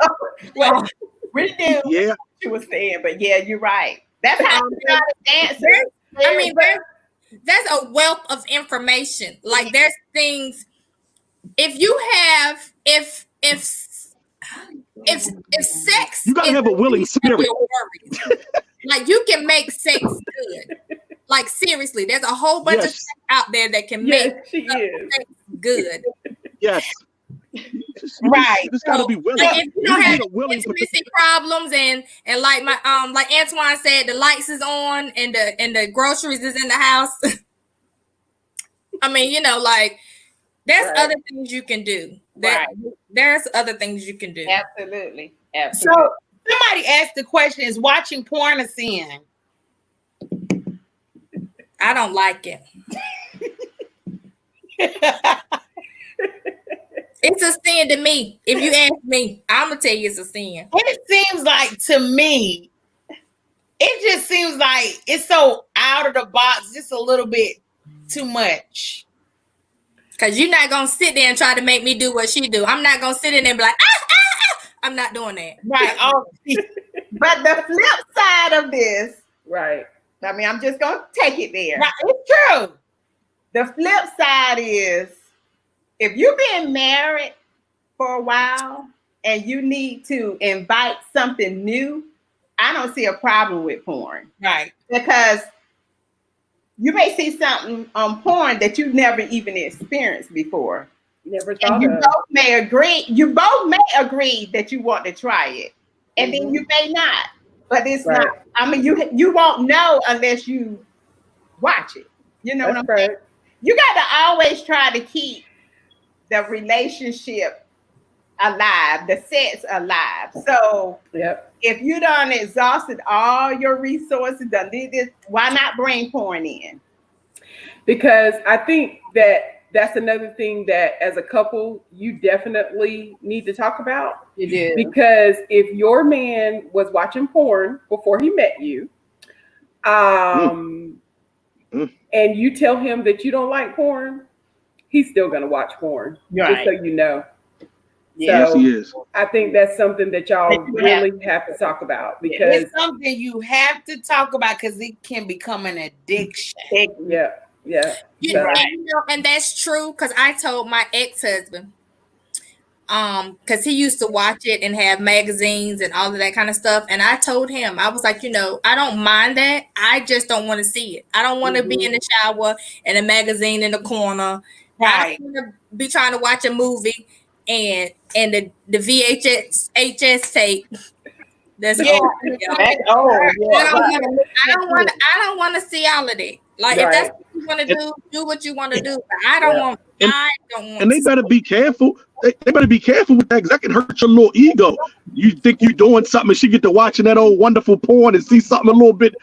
Well, we do. Yeah. She was saying, but yeah, you're right. That's how you got to dance. I mean, there's a wealth of information. Like there's things. If you have, if sex, you gotta have a willing spirit. Like you can make sex good. Like seriously, there's a whole bunch of sex out there that can make sex good. Yes. Right. You just gotta be willing. Like if you don't have intimacy problems and like my like Antoine said, the lights is on and the groceries is in the house. I mean, like there's other things you can do. There's other things you can do. Absolutely. So somebody asked the question: is watching porn a sin? I don't like it. It's a sin to me. If you ask me, I'm gonna tell you it's a sin. It seems like to me, it just seems like it's so out of the box, just a little bit too much. Cause you're not gonna sit there and try to make me do what she do. I'm not gonna sit in there and be like, I'm not doing that. Right. But the flip side of this, right? I mean, I'm just gonna take it there. Right. It's true. The flip side is, if you've been married for a while and you need to invite something new, I don't see a problem with porn. Right. Because you may see something on porn that you've never even experienced before. Never And thought you of. both may agree. You both may agree that you want to try it, and then Mhm. you may not. But it's Right. not. I mean, you won't know unless you watch it. You know what That's I'm saying? right. You got to always try to keep the relationship alive, the sex alive. So Yep. if you done exhausted all your resources, done did this, why not bring porn in? Because I think that that's another thing that as a couple you definitely need to talk about. You do. Because if your man was watching porn before he met you, and you tell him that you don't like porn, he's still gonna watch porn. Just so you know. Yes, he is. I think that's something that y'all really have to talk about, because It's something you have to talk about because it can become an addiction. yeah. You know, and that's true, because I told my ex-husband, because he used to watch it and have magazines and all of that kind of stuff. And I told him, I was like, you know, I don't mind that. I just don't want to see it. I don't want to be in the shower and a magazine in the corner. I don't want to be trying to watch a movie and the VHS tape. That's old. That's old. I don't want to see all of that. Like, if that's what you want to do what you want to do. But I don't want. And they better be careful. They better be careful with that, because that can hurt your little ego. You think you're doing something, and she get to watching that old wonderful porn and see something a little bit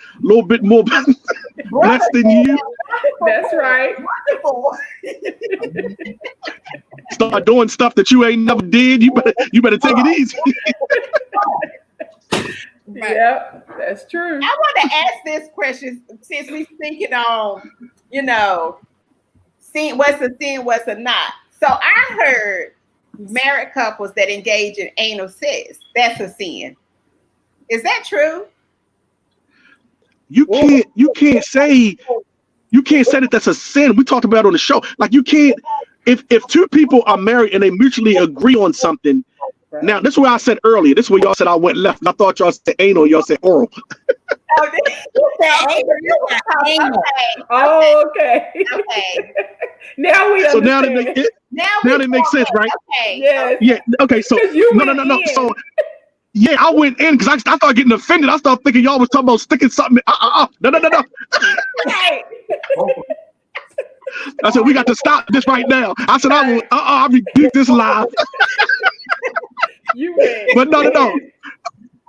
more blessed than you. That's right. Wonderful. Start doing stuff that you ain't never did. You better take it easy. Yep, that's true. I want to ask this question, since we're speaking on, you know, seeing what's a sin, what's a not. So I heard married couples that engage in anal sex, that's a sin. Is that true? You can't say that that's a sin. We talked about it on the show. Like, you can't, if two people are married and they mutually agree on something. Now, this is where I said earlier. This is where y'all said I went left. I thought y'all said anal. Y'all said oral. Oh, okay. Now we understand. So now that makes sense, right? Okay. Yes. Yeah. Okay. So no. So yeah, I went in because I started getting offended. I started thinking y'all was talking about sticking something. No. Right. I said we got to stop this right now. I said I rebuke this live. But no.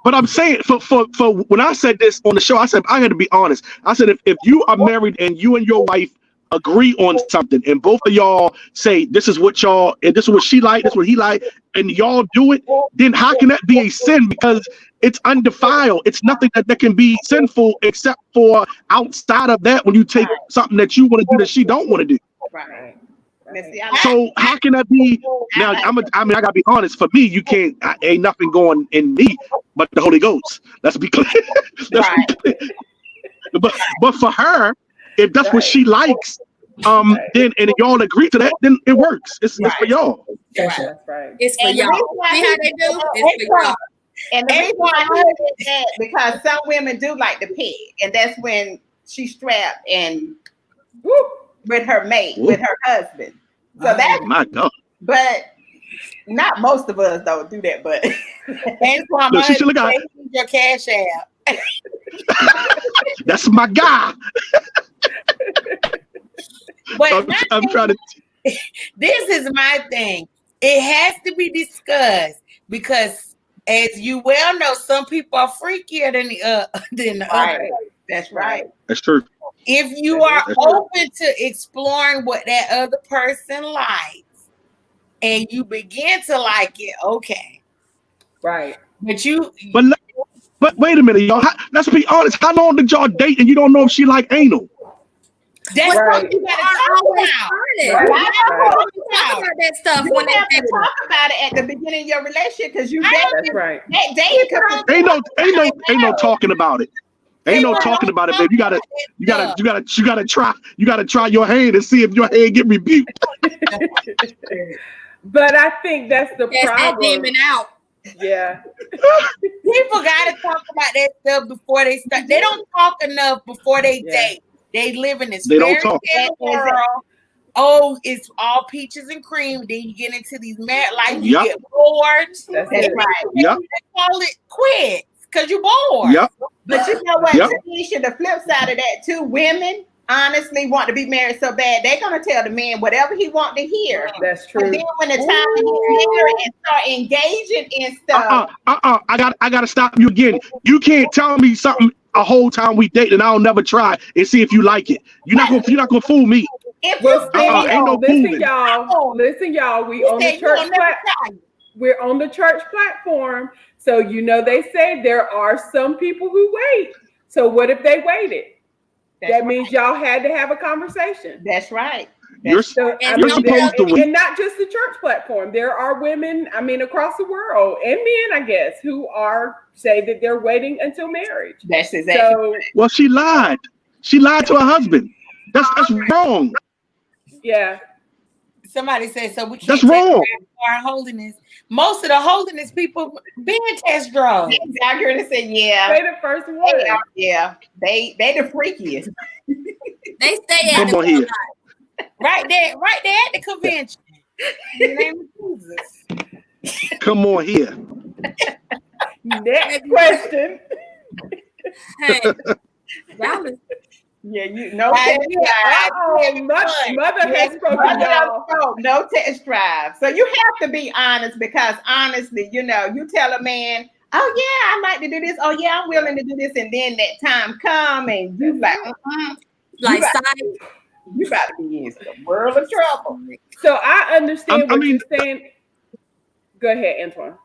But I'm saying for when I said this on the show, I said I had to be honest. I said if you are married and you and your wife agree on something, and both of y'all say this is what y'all, and this is what she like, this is what he like, and y'all do it, then how can that be a sin? Because it's undefiled. It's nothing that can be sinful except for outside of that, when you take something that you want to do that she don't want to do. Right. So how can that be? Now I gotta be honest. For me, you can't. Ain't nothing going in me but the Holy Ghost. Let's be clear. But for her, if that's what she likes, then and y'all agree to that, then it works. It's for y'all. That's right. It's for y'all. See how they do? It's for y'all. And the reason why I did that, because some women do like to pig, and that's when she's strapped and with her mate, with her husband. So that's my God. But not most of us don't do that. But Antoine, No, she should look out. your cash app. That's my guy. But I'm trying to. This is my thing. It has to be discussed because, as you well know, some people are freakier than the other. That's right. That's true. If you are open to exploring what that other person likes, and you begin to like it, okay. Right. But wait a minute, y'all. Let's be honest. How long did y'all date and you don't know if she like anal? That's what you gotta talk about. Talk about that stuff You when have they to talk about it at the beginning of your relationship, because you That's right. Ain't no talking about it. Ain't no talking about it, baby. You gotta try your hand and see if your hand get rebuked. But I think that's the problem. that demon out. Yeah. People gotta talk about that stuff before they start. They don't talk enough before they date. They live in this They don't fairy talk. tale world oh, it's all peaches and cream. Then you get into these mad life, you Yep. get bored. That's That's it. right. Yep. They call it quit because you're bored. Yep. But you know what, Yep. Tanisha, the flip side of that too, women honestly want to be married so bad, they're gonna tell the man whatever he want to hear. That's But true. then when the time to get married and start engaging in stuff, I gotta stop you again. You can't tell me something a whole time we date and I'll never try and see if you like it. You're not gonna fool me. if Well, you Spence, ain't no listen, fooling. y'all. We on the say you church will never platform. We're on the church platform, so you know they say there are some people who wait. So what if they waited? That means y'all had to have a conversation. That's right. You're So, And you're supposed to wait. and not just the church platform. There are women, I mean, across the world, and men, I guess, who say that they're waiting until marriage. That's exactly. So Well, she lied. She lied to her husband. That's wrong. yeah, Somebody said so. We can't That's take wrong. credit for our holiness. Most of the holiness people been test drugs. I'm going to say, yeah, say the first one. yeah, they the freakiest. They stay at Come on here. Right there at the convention. In the name of Jesus. Come on here. Next question. Hey, y'all is- Yeah, you no Right, test yeah. drive. Mother has spoken, y'all. No test drive. So you have to be honest because honestly, you know, you tell a man, oh yeah, I like to do this. Oh yeah, I'm willing to do this, and then that time come and you like, like about- side. you about to be in some world of trouble. So I understand I what mean- you're saying. Go ahead, Antoine.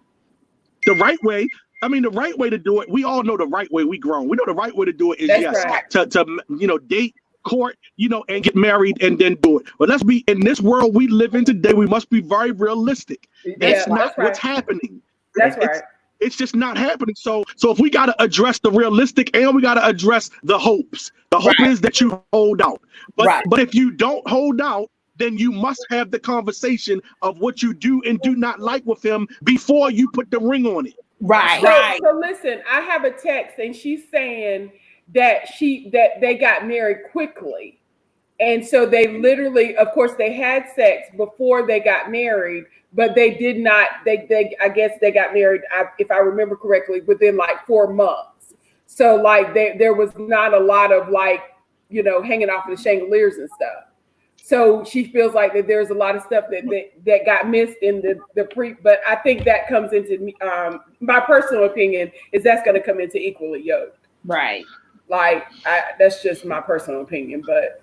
The right way. I mean, the right way to do it. We all know the right way. We grown. We know the right way to do it is That's right. to date, court, and get married and then do it. But let's be in this world we live in today. We must be very realistic. That's not that's right. what's happening. That's It's- right. It's just not happening. So if we got to address the realistic and we got to address the hopes. The hope is that you hold out. But if you don't hold out, then you must have the conversation of what you do and do not like with him before you put the ring on it. Right. So listen, I have a text and she's saying that they got married quickly. And so they literally, of course, they had sex before they got married, but they did not, I guess they got married, if I remember correctly, within like 4 months. So like there was not a lot of hanging off of the chandeliers and stuff. So she feels like that there's a lot of stuff that got missed in the pre, but I think that comes into my personal opinion is that's going to come into equally yoked. Right. Like that's just my personal opinion, but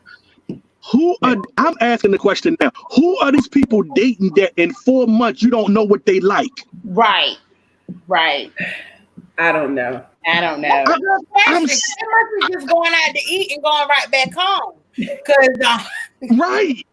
I'm asking the question now. Who are these people dating that in 4 months you don't know what they like? Right. I don't know. I'm They must be just going out to eat and going right back home. Right.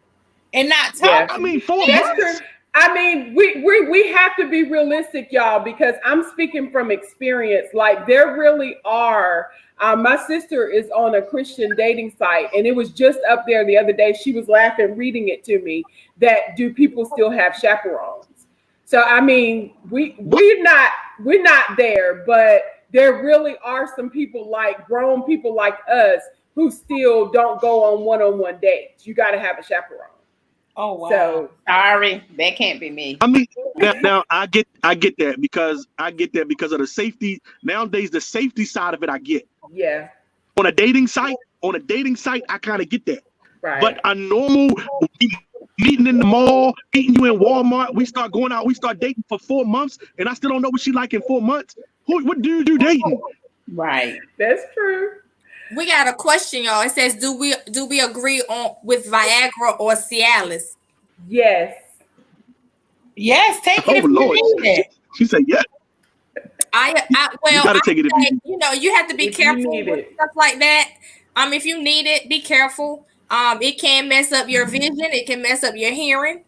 And not talking. Yeah. I mean, 4 That's months. true. I mean, we have to be realistic, y'all, because I'm speaking from experience. Like there really are. My sister is on a Christian dating site, and it was just up there the other day. She was laughing, reading it to me. That do people still have chaperones? So I mean, we're not there, but there really are some people like grown people like us who still don't go on one-on-one dates. You got to have a chaperone. Oh wow. So sorry, that can't be me. I mean, now I get that because of the safety. Nowadays, the safety side of it, I get. yeah, On a dating site, I kind of get that. right. But a normal meeting in the mall, meeting you in Walmart, we start going out, we start dating for 4 months, and I still don't know what she like in 4 months. What dude you dating? Right. That's true. We got a question, y'all. It says, do we agree with Viagra or Cialis? Yes. Yes, take it if you Lord. need it. She said, yeah. You gotta take it if you you have to be If you careful need with it. stuff like that. If you need it, be careful. It can mess up your vision. It can mess up your hearing.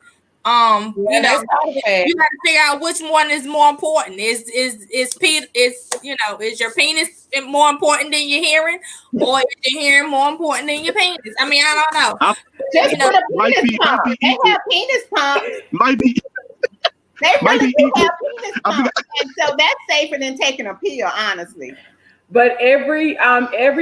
You got to figure out which one is more important. Is your penis more important than your hearing, or is your hearing more important than your penis? I mean, I don't know. Just put a might penis be pump. They equal. have penis pumps. Might be They might really be do equal. have penis pumps, and so that's safer than taking a pill, honestly. But every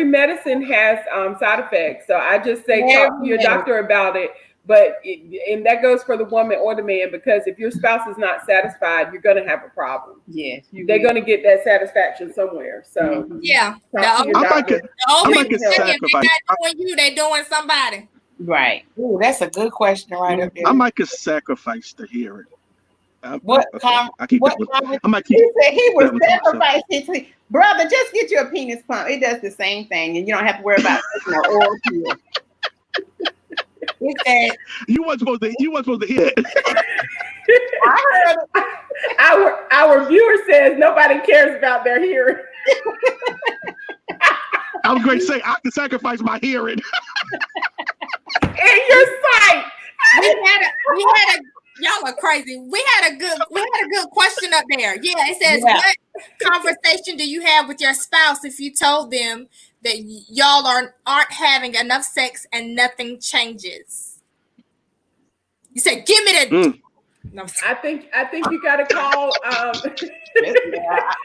medicine has side effects. So I just say talk to your doctor about it. But and that goes for the woman or the man, because if your spouse is not satisfied, you're going to have a problem. Yes, They're going to get that satisfaction somewhere. So Yeah. talk to your I might doctor. could, The old I might people could say if sacrifice. they're not doing you, they're doing somebody. right. Ooh, that's a good question right up there. I might could sacrifice the hearing. What I keep that one. I might keep. He said he would that one to myself. sacrifice his brother. Just get your penis pump. It does the same thing, and you don't have to worry about oil pill. He said, You weren't supposed to hear it. I heard it. Our viewer says nobody cares about their hearing. I was going to say I can sacrifice my hearing. And your sight. Y'all are crazy. We had a good question up there. Yeah, it says, what conversation do you have with your spouse if you told them that y'all aren't having enough sex and nothing changes? You said, give me the. No. I think you got to call.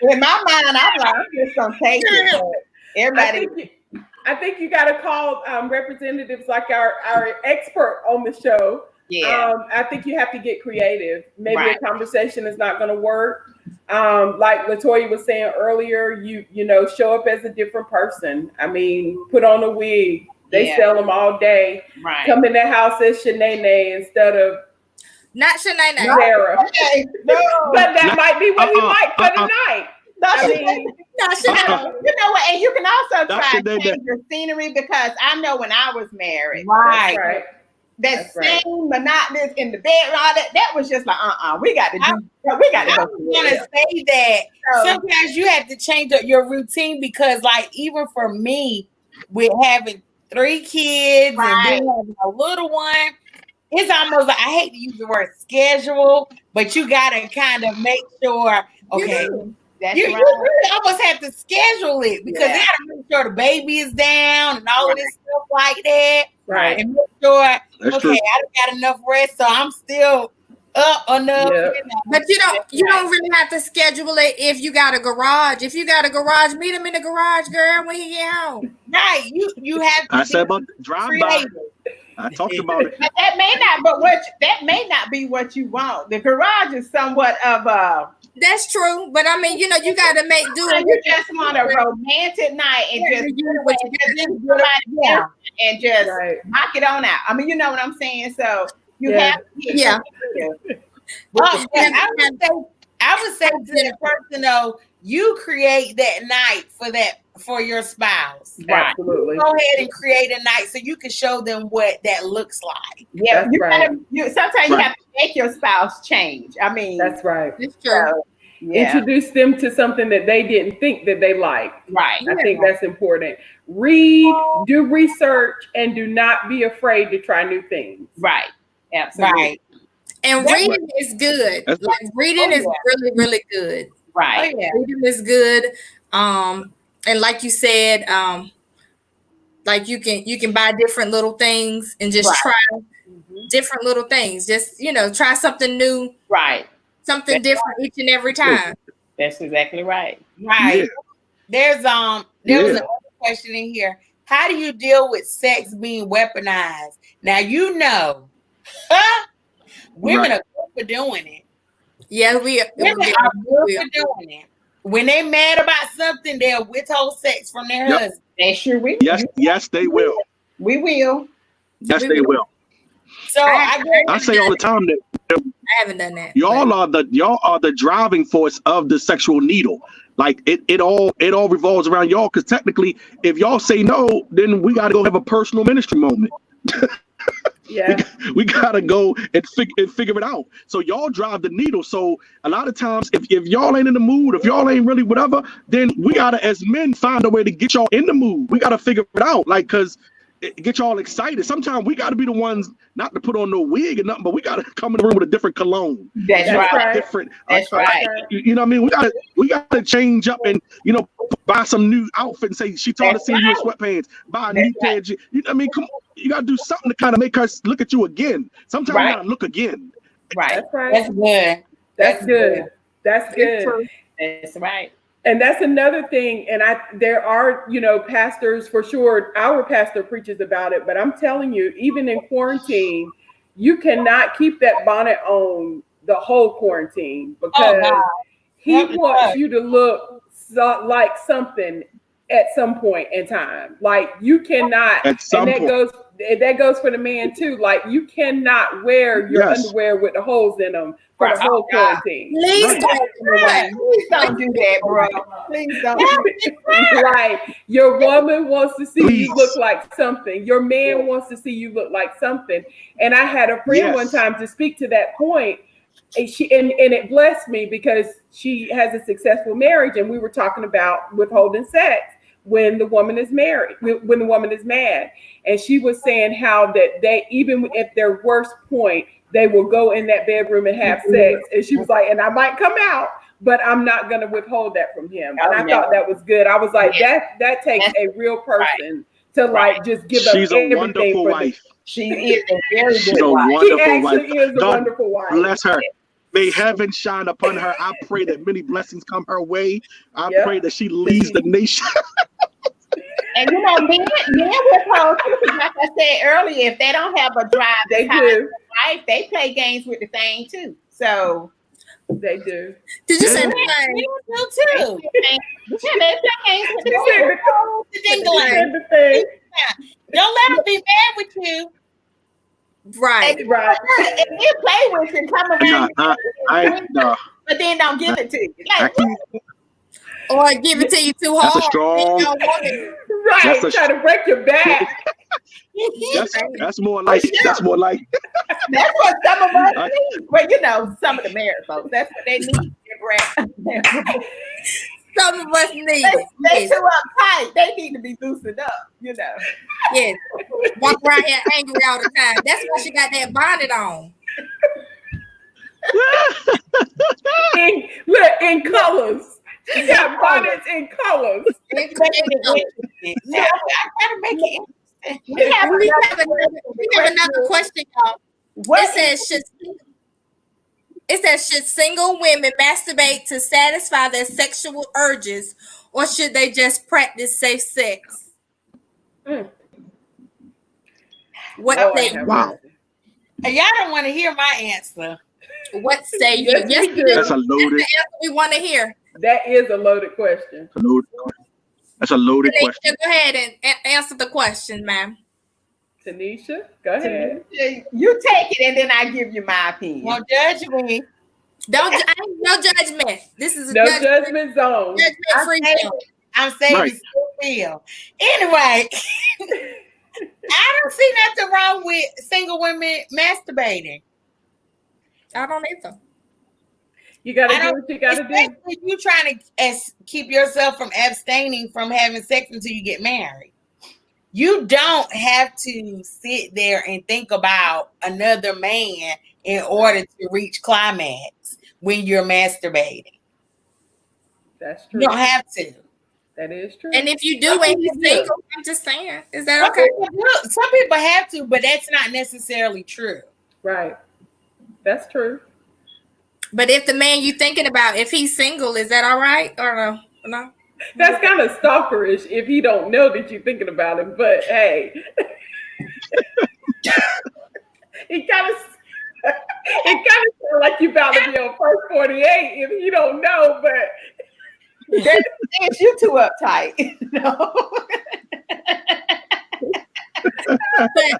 In my mind, I'm like, I'm just gonna take it. But everybody, I think you got to call representatives like our expert on the show. yeah, I think you have to get creative. Maybe Right. a conversation is not going to work. Like Latoya was saying earlier, you know, show up as a different person. I mean, put on a wig. They Yeah. sell them all day. right. Come in the house as Shanae instead of Not Shanae. Sarah. Okay, no, But that might be what he like for the night. no, I mean, Not Shanae. you know what? And you can also That's try the day to change the scenery, because I know when I was married, right. that's right. that That's right. same monotonous in the bedroom, all that was just like, we got to I go. was through gonna it. say that So, sometimes you have to change up your routine, because, like, even for me, with having 3 kids and then having a little one, it's almost like, I hate to use the word schedule, but you gotta kind of make sure, okay, that's you right. really almost have to schedule it, because Yeah. you gotta make sure the baby is down and all of this stuff like that. Right. And make sure, That's okay, true. I got enough rest, so I'm still up enough. Yeah. You know. But you don't really have to schedule it if you got a garage. If you got a garage, meet him in the garage, girl, when he get home. Right, you have to I be said about drive by. creative. I talked about it. But that may not be what you want. The garage is somewhat of a. That's true, but I mean, you know, you got to make do. So you just want a romantic night and Yeah, just you do what you somebody and just Right. knock it on out. I mean, you know what I'm saying. So you Yeah. have to get Yeah. creative. Oh, yeah, I would say to that person, though, you create that night for your spouse. Right. Absolutely. Go ahead and create a night so you can show them what that looks like. Yeah, That's you right. sometimes you Right. have to make your spouse change. I mean, That's right. It's true. so, yeah, Introduce them to something that they didn't think that they liked. right. I think that's important. Read, do research, and do not be afraid to try new things. Right. Absolutely. Right. And That's reading is good. That's- Like reading is really, really good. Right. Oh, yeah. Reading is good. And like you said, like you can buy different little things and just Right. try different little things. Just, you know, try something new, Right. something different each and every time. That's exactly right. Right. Yeah. There was Yeah. another question in here. How do you deal with sex being weaponized? Now, you know, women Right. are good for doing it. Yeah, Women are good for doing it. When they're mad about something, they'll withhold sex from their Yep. husband. They sure will. Yes, they will. We will. Yes, they will. So I say all the time that I haven't done that. y'all are the driving force of the sexual needle. Like it all revolves around y'all, because technically, if y'all say no, then we got to go have a personal ministry moment. Yeah. We gotta go and figure it out. So y'all drive the needle. So a lot of times, if y'all ain't in the mood, if y'all ain't really whatever, then we gotta, as men, find a way to get y'all in the mood. We gotta figure it out, like, cause it get y'all excited. Sometimes we gotta be the ones not to put on no wig or nothing, but we gotta come in the room with a different cologne. That's right. Different. That's right. You know what I mean? We gotta change up and, you know, buy some new outfit and say she told us to see you in sweatpants. Buy a new pair of jeans. You know what I mean? Come on, you gotta do something to kind of make us look at you again. Sometimes Right. you gotta look again. Right. That's right. That's good. That's good. That's good. That's right. And that's another thing. And there are, you know, pastors for sure. Our pastor preaches about it, but I'm telling you, even in quarantine, you cannot keep that bonnet on the whole quarantine because he wants you to look like something at some point in time. Like you cannot, At some and that goes for the man too. Like you cannot wear your underwear with the holes in them for the whole quarantine. Please Please don't do that, bro. Please don't. Right. Your woman wants to see you look like something. Your man wants to see you look like something. And I had a friend one time to speak to that point. And it blessed me because she has a successful marriage, and we were talking about withholding sex when the woman is married, when the woman is mad. And she was saying how that they, even at their worst point, they will go in that bedroom and have sex. And she was like, and I might come out, but I'm not going to withhold that from him. And I thought that was good. I was like, that takes a real person to like just give up She's a wonderful wife. She is a very She's good a wife. wonderful wife. She is a wonderful wife. Bless her. May heaven shine upon her. I pray that many blessings come her way. I pray that she leads the nation. And you know, men withhold too. Like I said earlier, if they don't have a drive, they do. Right? They play games with the thing too. So they do. Did you say that? You too. They play games with the thing. Don't let them be mad with you. Right. If you play with it, come around. No. But then don't give it to you. Like, or give it to you too hard. That's a strong. Right. Try to break your back. That's more like. That's more like. That's what some of us need. Well, you know, some of the married folks. That's what they need. Some of us need it. They too uptight. They need to be loosened up, you know. Yes. Walk around here angry all the time. That's why she got that bonnet on. in colors. She got bonnets in colors. I gotta make it interesting. We have another question, y'all. It says, should single women masturbate to satisfy their sexual urges, or should they just practice safe sex? What say you? Wow. Y'all don't want to hear my answer. What say you? Yes, we do. That's a loaded. That's the answer we want to hear. That is a loaded question. That's a loaded question. Go ahead and answer the question, ma'am. Tanisha, go ahead. You take it, and then I give you my opinion. Don't judge me. No judgment. This is a no judgment zone. Judgment free zone. I'm saying feel. Anyway, I don't see nothing wrong with single women masturbating. I don't either. You gotta do what you gotta do. Especially if you're trying to keep yourself from abstaining from having sex until you get married. You don't have to sit there and think about another man in order to reach climax when you're masturbating. That's true. You don't have to. That is true. And if you do and you're single, I'm just saying, is that okay? Some people have to, but that's not necessarily true. Right. That's true. But if the man you thinking about, if he's single, is that all right or no? That's kind of stalkerish if he don't know that you're thinking about him. But hey, it kind of sounds like you about to be on first 48 if you don't know. But that's you too uptight. No. But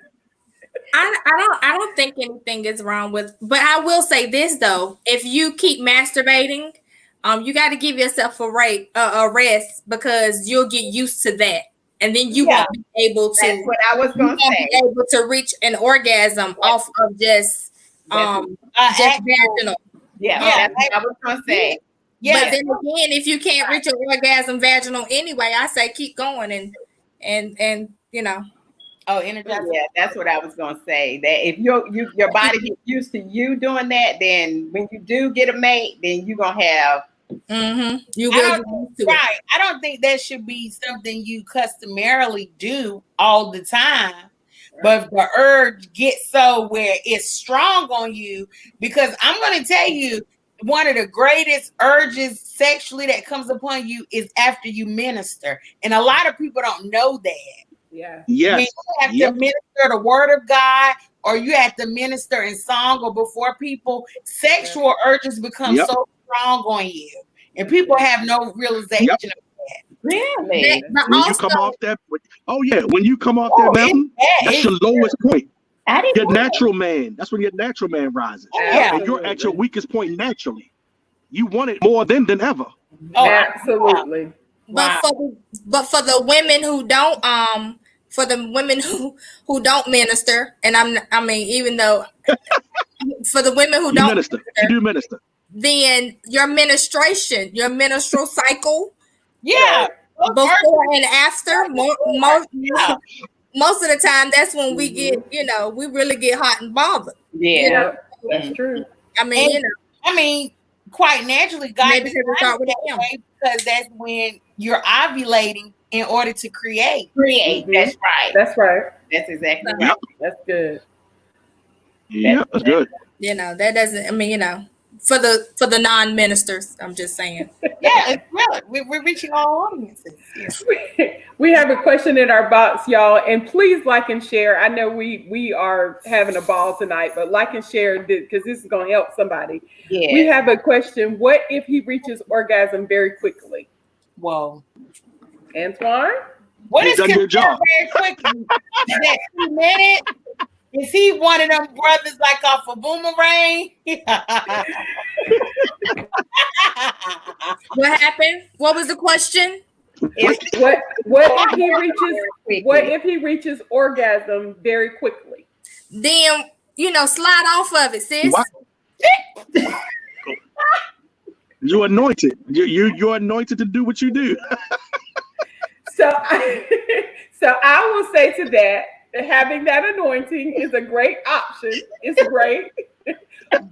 I don't think anything is wrong with. But I will say this though: if you keep masturbating, you got to give yourself a rest because you'll get used to that, and then you won't be able to. That's what I was going to say. Be able to reach an orgasm off of just vaginal. That's what I was going to say. But then again, if you can't reach an orgasm vaginal anyway, I say keep going and you know. Oh, energize. Yeah, that's what I was going to say. That if your body gets used to you doing that, then when you do get a mate, then you're gonna have. You will right. I don't think that should be something you customarily do all the time. Right. But if the urge gets so where it's strong on you, because I'm going to tell you, one of the greatest urges sexually that comes upon you is after you minister, and a lot of people don't know that. Yeah. Yes. You have to minister the word of God. or you have to minister in song or before people, sexual urges become Yep. so strong on you, and people have no realization Yep. of that. Really? But When you also, come off that, when you come off Oh, that mountain, it's that's bad. your lowest point. I didn't Your know that. natural man. That's when your natural man rises. Yeah. And you're at your weakest point naturally. You want it more than ever. Oh, Absolutely. but for the women who don't for the women who don't minister, and I mean, even though for the women who You don't minister. You do minister. then your menstruation, your menstrual cycle, yeah. before and after, Yeah. most of the time, that's when we get, we really get hot and bothered. Yeah. That's true. I mean, I mean, quite naturally, God maybe designed because it start it with that him. way because that's when you're ovulating in order to create. Create. Mhm. That's right. That's right. That's exactly Yeah. right. That's good. Yeah, that's good. That doesn't. I mean, for the non-ministers, I'm just saying. Yeah, it's really we're reaching all audiences. Yeah. We have a question in our box, y'all, and please like and share. I know we are having a ball tonight, but like and share because this is going to help somebody. Yeah. We have a question. What if he reaches orgasm very quickly? Whoa. Antoine? What He's is done your considered job. very quickly? Is that 2 minutes? Is he one of them brothers like off a boomerang? What happened? What was the question? What if he reaches what if he reaches orgasm very quickly? Then slide off of it, sis. What? You're anointed. You're anointed to do what you do. So I will say to that having that anointing is a great option. It's great.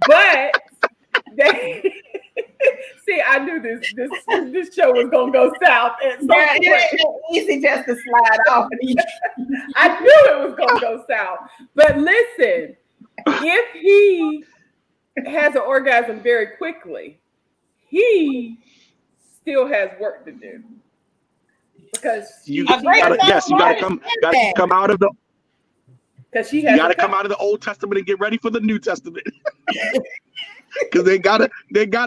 But see, I knew this show was gonna go south at some Yeah, point. it ain't easy just to slide off. I knew it was gonna go south. But listen, if he has an orgasm very quickly, he still has work to do. Because You gotta come out of the. because she You has gotta come out of the Old Testament and get ready for the New Testament. Because they gotta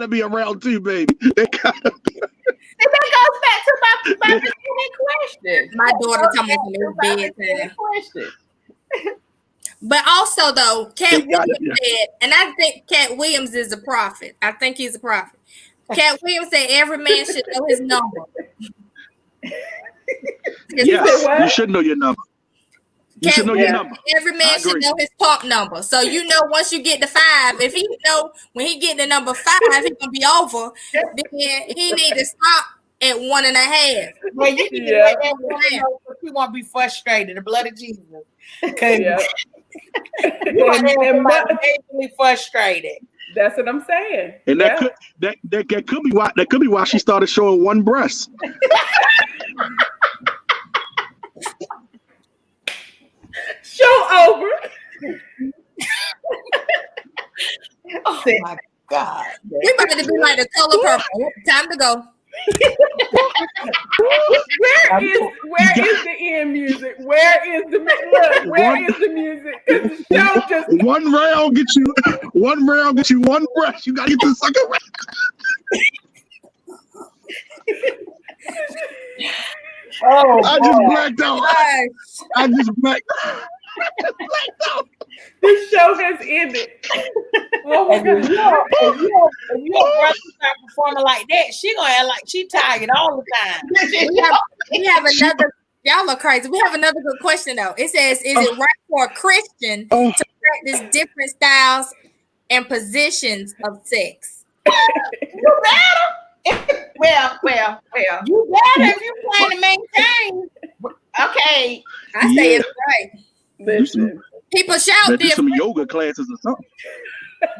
be around too, baby. They gotta be. And that goes back to my beginning question. My daughter told me to bedtime. Question. But also, though, Cat They gotta Williams said, and I think Cat Williams is a prophet. I think he's a prophet. Cat Williams said every man should know his number. Yes, what? you should know your number. You should know your number. Every man should know his pump number. So once you get to 5, if he know when he get to number 5, he gonna be over. Then he need to stop at 1.5. Well, you need to let that woman know because she won't be frustrated. The blood of Jesus. Because you are majorly frustrated. That's what I'm saying. And that could be why she started showing one breast. Show over. Oh my God. We about to be like the color purple. Time to go. Where is the end music? Where is the music? Because the show just One round get you one breast. You gotta get the second round. Oh, I just blacked out. Gosh. I just blacked out. this show has ended. Oh my God. If your brother start performing like that, she gonna act like she tired all the time. We have another. Y'all are crazy. We have another good question though. It says, "Is it right for a Christian to practice different styles and positions of sex?" You better. Well. You better if you plan to maintain. Okay. I say it's right. Listen. People shout Do some different. yoga classes or something.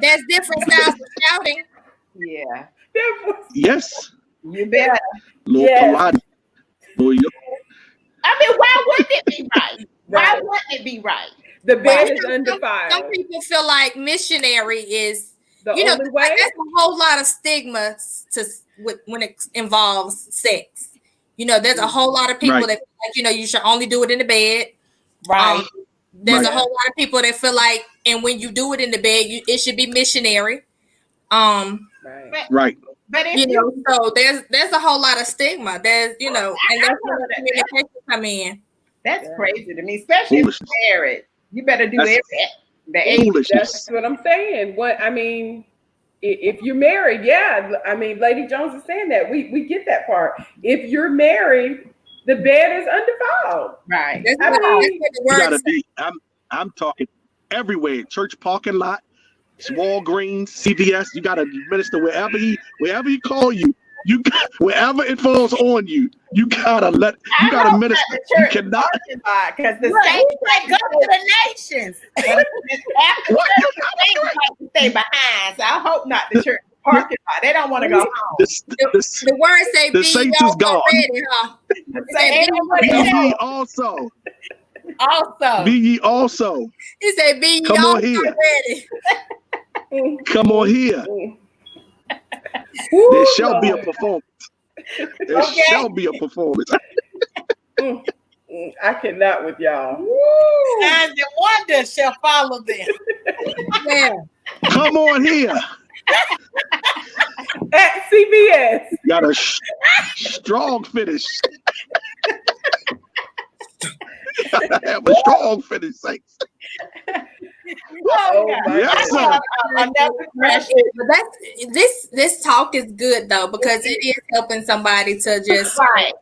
There's different styles of shouting. Yeah. Yes. You better. Little Yes. Pilates. Little yoga. I mean, why wouldn't it be right? Why wouldn't it be right? The bed is Some undefiled. people feel like missionary is The only way. There's a whole lot of stigma when it involves sex. There's a whole lot of people Right. that feel like, you should only do it in the bed. Right. There's a whole lot of people that feel like, and when you do it in the bed, it should be missionary. Right. But if You know, so there's a whole lot of stigma. There's, you know, and that's where the communication come in. that's crazy to me, especially if you're married. You better do everything. That's what I'm saying. What I mean, if you're married, I mean, Lady Jones is saying that we get that part. If you're married, the bed is undefiled. Right. That's I what mean, the You gotta words. be. I'm talking everywhere. Church parking lot, Walgreens, CVS. You gotta minister wherever he call you. You wherever it falls on you, you gotta minister. You cannot. Because the Right. saints He said, go to the nations. after What? saints like to stay behind. So I hope not the church parking lot. They don't want to go home. The word say the be saints ye is gone. ready, huh? So ain't nobody Be home. ye also. Also, Be ye also. He said be ye Come on also here. ready. Come on here. Woo, There shall be a Lord. performance. There shall be a performance. I cannot with y'all. signs and wonders shall follow them. Yeah. Come on here. At CVS. Got a strong finish. Have a strong finish, Saints. Oh my Yes, God. sir. Another question. But this talk is good though, because it is helping somebody to just Right.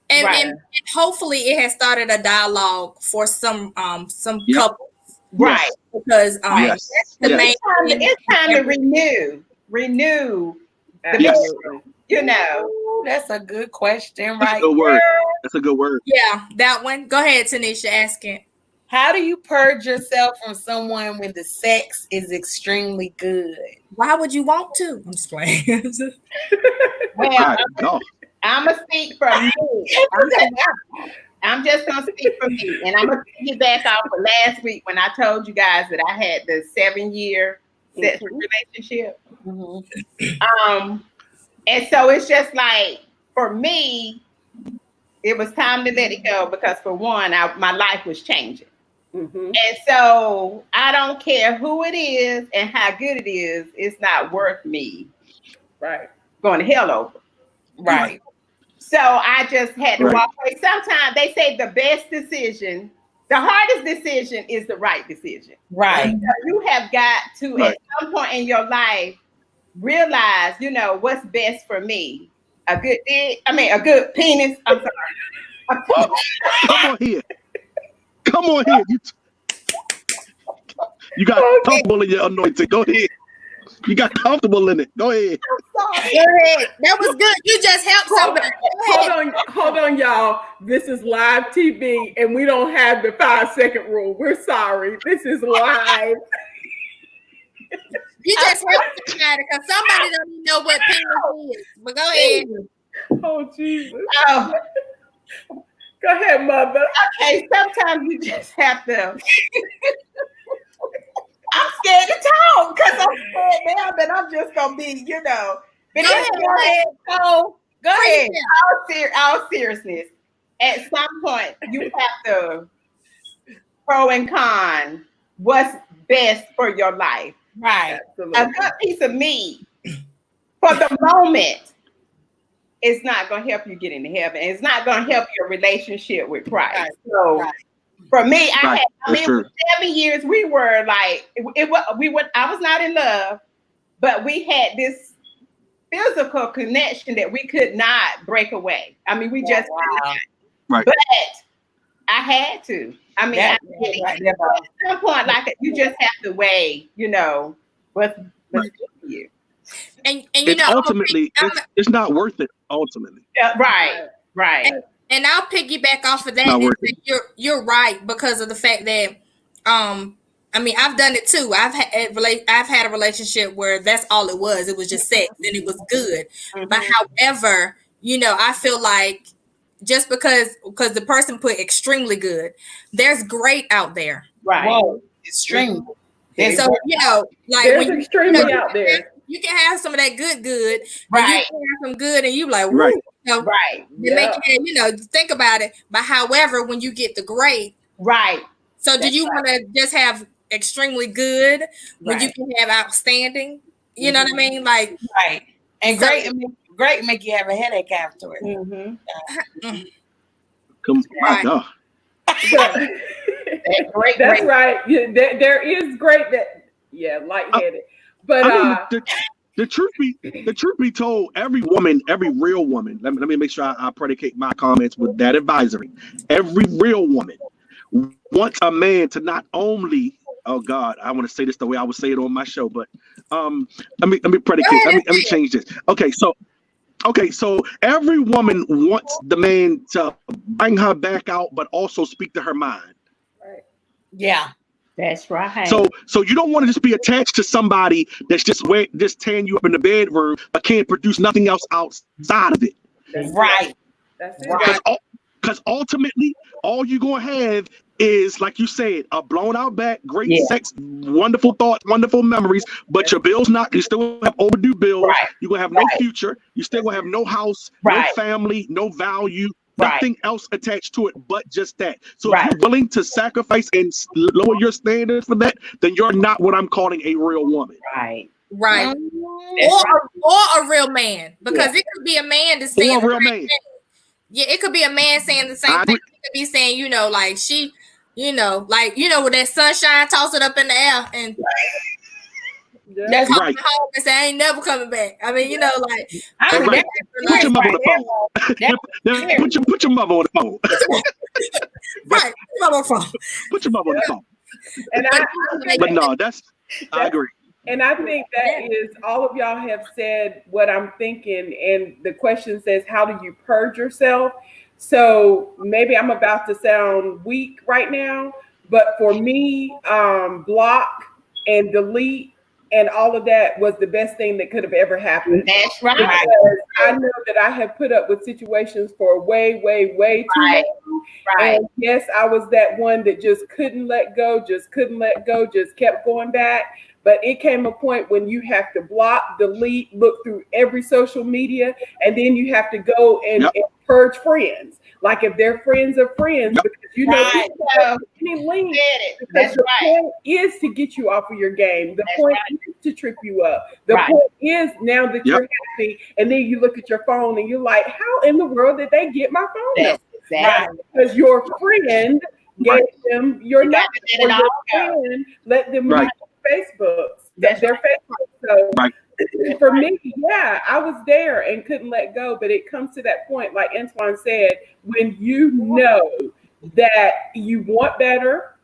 and hopefully it has started a dialogue for some Yep. couples, Right. because Yes. the Yes. main It's time to renew. Absolutely. You know. Ooh, that's a good question, That's a right? good word. That's a good word. Yeah, that one. Go ahead, Tanisha, ask it. How do you purge yourself from someone when the sex is extremely good? Why would you want to? I'm just playing. Well, My God. I'm gonna speak for me. I'm just gonna speak for me, and I'm gonna piggyback off of last week when I told you guys that I had the 7-year sex relationship. And so it's just like, for me, it was time to let it go because, for one, my life was changing. And so I don't care who it is and how good it is, it's not worth me going to hell over. Right. So I just had to walk away. Sometimes they say the best decision, the hardest decision is the right decision. Right. So you have got to, at some point in your life, realize, you know, what's best for me. A good penis. I'm sorry. Come on here. Come on here. You got comfortable in your anointing. Go ahead. You got comfortable in it. Go ahead. Go ahead. That was good. You just helped somebody. Hold on, y'all. This is live TV, and we don't have the 5-second rule. We're sorry. This is live. You just helped somebody because somebody don't even know what penis is. But go ahead. Oh, Jesus. Oh, Go ahead, mother. okay, sometimes you just have to. I'm scared to talk because I'm scared now that I'm just gonna be, you know. But Go ahead. go ahead. Yeah. All seriousness. At some point, you have to pro and con what's best for your life. Right. A good piece of meat for the moment is not going to help you get into heaven. It's not going to help your relationship with Christ. Right. So for me, Right. it was 7 years. We were like, I was not in love, but we had this physical connection that we could not break away. I mean, we just could not. Right. But I had to. I mean, at some point, like, you just have to weigh, you know, what's good for you. And you know, ultimately, it's not worth it. Ultimately, Right. And I'll piggyback off of that. Not worth You're right, because of the fact that I mean, I've done it too. I've had a relationship where that's all it was. It was just sex and it was good. But however, you know, I feel like just because the person put extremely good, there's great out there. Right. Whoa, extreme. So, you know, like There's when extremely out there. you can have some of that good, and you Right. can have some good, and you like, woo, Right. you know, Right. they make you, you know, think about it. But however, when you get the great, Right. So do you want to just have extremely good when you can have outstanding? You know what I mean? Like, right. And so- great make you have a headache afterwards. Come, my Right. God. Great. That's right. Yeah, there is great that lightheaded. But I mean, the truth be told, every real woman. Let me make sure I predicate my comments with that advisory. Every real woman wants a man to not only. Oh God, I want to say this the way I would say it on my show, but let me predicate. Let me change this. Okay, so every woman wants the man to bring her back out, but also speak to her mind. right. Yeah. That's right. So you don't want to just be attached to somebody that's just tearing you up in the bedroom, but can't produce nothing else outside of it. Right. That's it. Right. Because ultimately, all you're gonna have is, like you said, a blown out back, great sex, wonderful thoughts, wonderful memories, but your bills you still have overdue bills. Right. You're gonna have no future. You still gonna have no house, no family, no value. Nothing else attached to it but just that. So if you're willing to sacrifice and lower your standards for that, then you're not what I'm calling a real woman. Right. Right. Or a real man, because it could be a man that's saying Or a real man. Yeah, it could be a man saying the same thing. It could be saying, like she, with that sunshine, toss it up in the air and That's come right. home and say I ain't never coming back. I mean, like Right. Put your mother on the phone. Put your mother on the phone. right, mother phone. Put your mother on the phone. And But no, I agree. And I think that is, all of y'all have said what I'm thinking. And the question says, how do you purge yourself? So maybe I'm about to sound weak right now, but for me, block and delete and all of that was the best thing that could have ever happened. That's right. Because I know that I have put up with situations for way too long. Right. And yes, I was that one that just couldn't let go, just kept going back. But it came a point when you have to block, delete, look through every social media, and then you have to go and purge friends. Like if they're friends of friends, because you know any link. Because the point is to get you off of your game. The point is to trip you up. The point is, now that you're happy, and then you look at your phone and you're like, how in the world did they get my phone number? Exactly. Because your friend gave them your number, or your friend let them use Facebook. Their Facebook. So for me, I was there and couldn't let go. But it comes to that point, like Antoine said, when you know that you want better,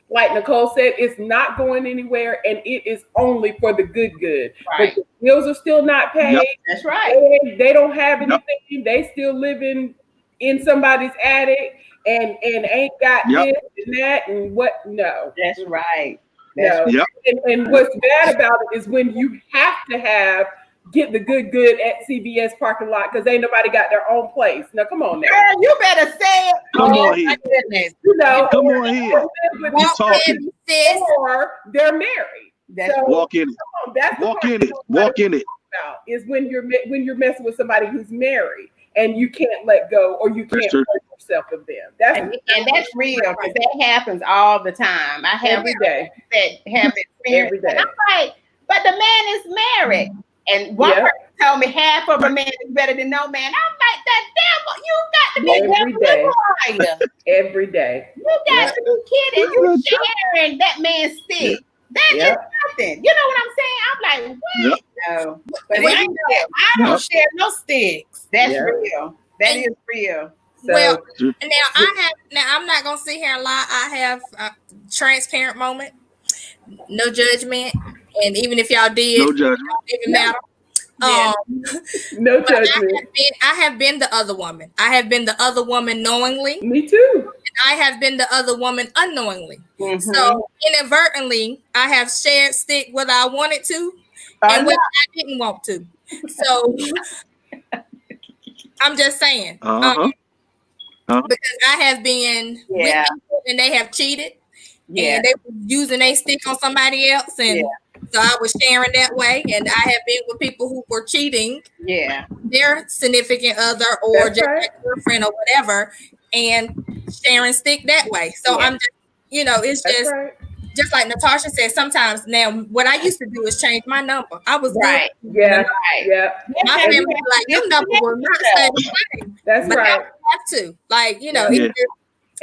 like Nicole said, it's not going anywhere, and it is only for the good. But the bills are still not paid. That's right. They don't have anything. They still living in somebody's attic and ain't got this and that and what. No. That's right. No. And what's bad about it is when you have to get the good at CVS parking lot because ain't nobody got their own place. Now, come on now. Girl, you better say it. Come on here. Come on here. You talking. Or they're married. So, walk in it. That's walk in it. Walk in it. About is when you're messing with somebody who's married and you can't let go, or you can't hurt yourself of them. That's real, because that happens all the time. I have every day that have experience. Every day. And I'm like, but the man is married. And one person told me half of a man is better than no man. I'm like, that devil, you got to be every day. Every day. You got to be kidding. You sharing that man's stick. That is nothing. You know what I'm saying? I'm like, what? No. But I don't share no sticks. That's real. That is real. So, well, now I'm not gonna sit here and lie. I have a transparent moment, no judgment, and even if y'all did, no judgment. it doesn't matter. No judgment. I have been the other woman. I have been the other woman knowingly. Me too. And I have been the other woman unknowingly. Mm-hmm. So inadvertently, I have shared stick whether I wanted to and whether I didn't want to. So I'm just saying. Because I have been with people and they have cheated. And they were using their stick on somebody else, and so I was sharing that way. And I have been with people who were cheating, their significant other or just their girlfriend or whatever, and sharing stick that way. So I'm just You know, it's That's just right. just like Natasha said. Sometimes now, what I used to do is change my number. I was Right. good. Yeah. Right. Yeah. My And family was like, your number will not stay the same. That's But I right. would have to, like, you know, Yeah. it just,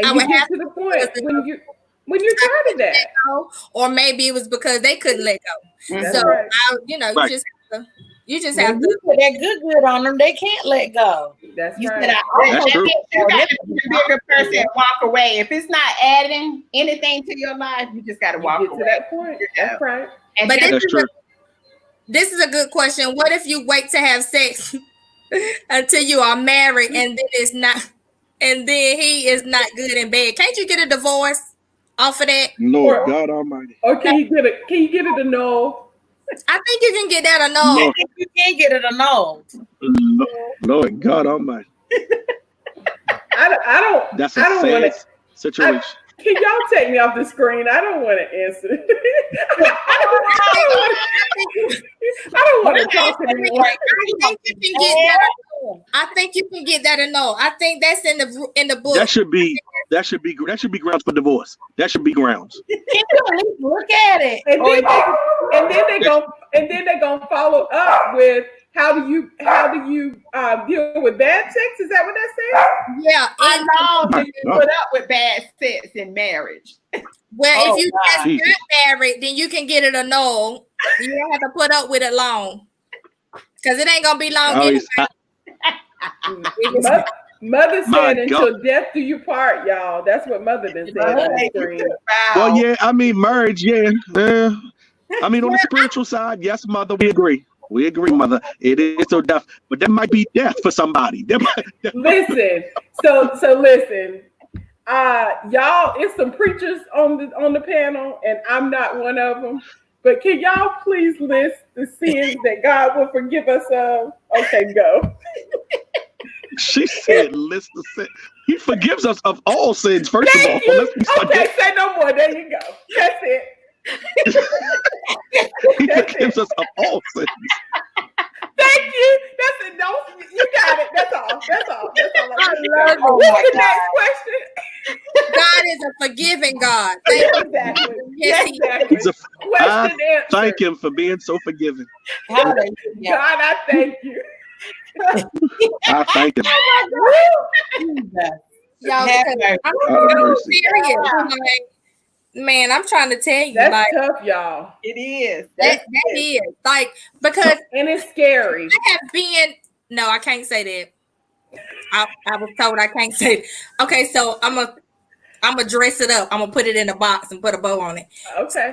I And would you get have to the point because when you're tired of let that. go, or maybe it was because they couldn't let go. That's So right. you know, Right. you just When have you to. put that good on them, they can't let go. That's You right. said, That's true. you got to be a bigger person and walk away. If it's not adding anything to your life, you just got to walk You get away. to that point. That's right. And But just- That's true. this is a good question. What if you wait to have sex until you are married and then it's not, and then he is not good in bed? Can't you get a divorce off of that? Lord Or- God Almighty. Or can you get it annul? I think you can get that annulled. Lord, You can't get it annulled. Lord God Almighty. I don't. That's a I don't sad want to. situation. Can y'all take me off the screen? I don't want to answer. I don't want to talk anymore. I think you can get that annulled. I think you can get that annulled. I think that's in the book. That should be grounds for divorce. That should be grounds. Can you at least look at it? And then they gonna follow up with how do you deal with bad sex? Is that what that says? Yeah. how long do My you God. put up with bad sex in marriage? Well, if you just Jesus. got married, then you can get it annulled. You don't have to put up with it long. Because it ain't gonna be long Oh, anyway. Mother My said, "Until death do you part, y'all." That's what Mother done said on the screen. well, yeah, I mean, marriage, yeah. I mean, on the spiritual side, yes, Mother, we agree. We agree, Mother. It is so death, but that might be death for somebody. Listen, so listen, y'all. It's some preachers on the panel, and I'm not one of them. But can y'all please list the sins that God will forgive us of? Okay, go. She said, list the sin. He forgives us of all sins, first of all. Thank you. Let's be Okay, say no more. There you go. That's it. He forgives us of all sins. Thank you. That's it. Don't you got it. That's all. That's all. That's all. I love it. What's the next question? God is a forgiving God. Thank you. Exactly. Yes, he Exactly. He's a, Question answered. thank him for being so forgiving. Hallelujah. God, I thank you. I thank him. Y'all, Have because mercy. I'm mercy. serious. Like, man, I'm trying to tell you, That's like tough, y'all. It is. that is like, because And it's scary. I have been. No, I can't say that. I was told I can't say it. Okay, so I'm gonna dress it up. I'm gonna put it in a box and put a bow on it. Okay.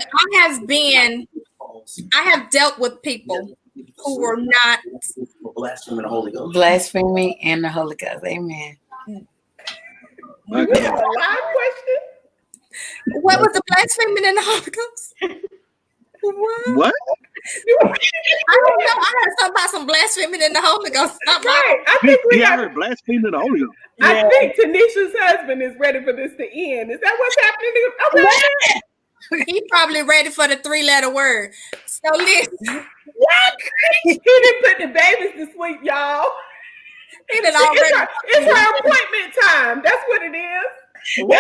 I have dealt with people who were not. Blaspheming the Holy Ghost. Blasphemy and the Holy Ghost. Amen. My This is a God. live question. What was the blasphemy in the Holy Ghost? What? I don't know. I heard something about some blasphemy in the Holy Ghost. I'm like, Right. I think we Yeah, I got. heard blasphemy to the Holy Ghost. I think Tanisha's husband is ready for this to end. Is that what's happening? Okay. he's probably ready for the 3-letter word. So listen, He didn't put the babies to sleep, y'all. he done already. It's her appointment time. That's what it is. We're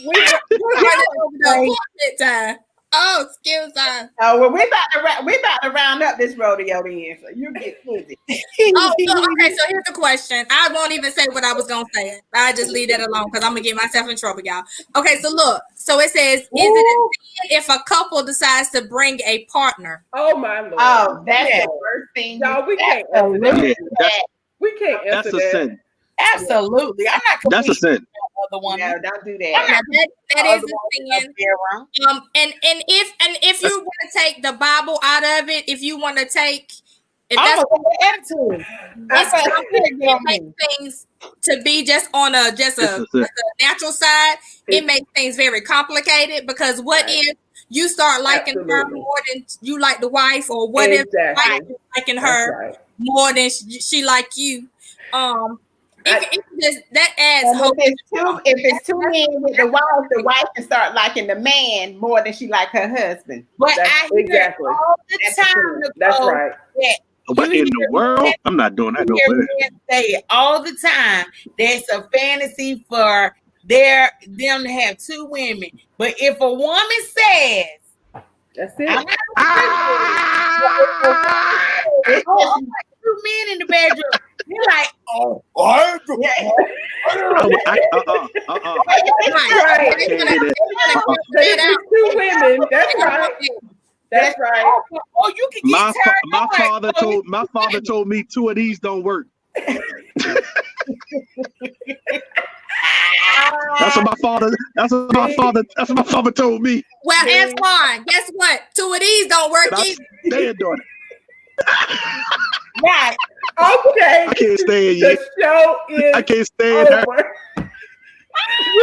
running over the appointment time. Oh, excuse me. Oh well, we're about to round up this rodeo then, so you get busy. Oh, so, okay. So here's the question. I won't even say what I was gonna say. I just leave that alone because I'm gonna get myself in trouble, y'all. Okay, so look. So it says, is it a sin if a couple decides to bring a partner? Oh my Lord. Oh, that's the worst thing. Y'all, we can't answer Yeah, that. We can't that's answer a that. sin. Absolutely. I'm not That's a sin. the one. No, don't do Yeah, that. that is a sin. And if you want to take the Bible out of it, if you want to take, if that's attitude. it makes things to be just on a natural side, it makes things very complicated because what if you start liking her more than you like the wife, or what if you liking her more than she like you? It just that adds hope. If it's two men with the wife can start liking the man more than she like her husband. But I hear all the time. That's right. But in the world, I'm not doing that. No way. Say it all the time. There's a fantasy for them to have two women. But if a woman says, That's it. I'm not It's oh, just- I'm like two men in the bedroom, they're like, oh, Right. They wanna But get if out. it's two women, that's right. That's right. oh, you can get My turned my on. father told me two of these don't work. That's what my father told me. Well, Antoine, guess what? Two of these don't work And I either. stand on it. Right. Okay. I can't stand you. The show is I can't stand her. over.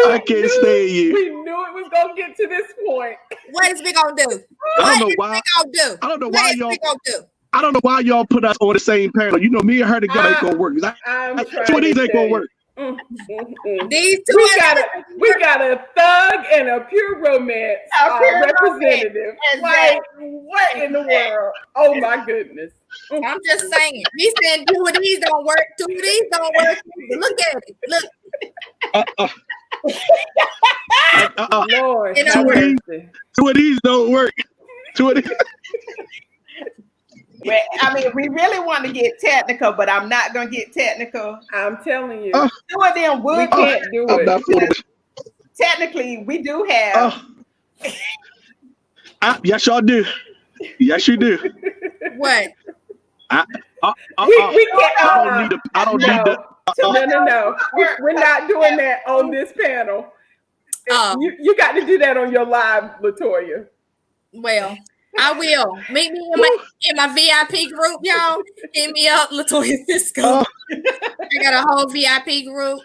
I can't stand you. We knew it was gonna get to this point. What is we gonna do? I don't What know is why. we gonna do? I don't know What why is y'all. we gonna do? I don't know why y'all put us on the same panel. You know, me and her together ain't gonna work. I'm trying Two of these to ain't tell gonna you. work. These two We got a thug and a pure romance A pure representative. romance. Like, what in the world? Oh my goodness. I'm just saying. He said two of these don't work. Two of these don't work. Look at it. Look. Lord, You know have what? mercy. Two of these don't work. Two of these. Well, I mean, we really want to get technical, but I'm not going to get technical. I'm telling you, Two of them we would can't do I'm it. not fooling. technically, we do have. Yes, y'all do. Yes, you do. What? We can't. I don't need to. I don't need to. No. We're not doing that on this panel. You got to do that on your live, Latoya. Well, I will. Meet me in my VIP group, y'all. Hit me up, Latoya Cisco. I got a whole VIP group.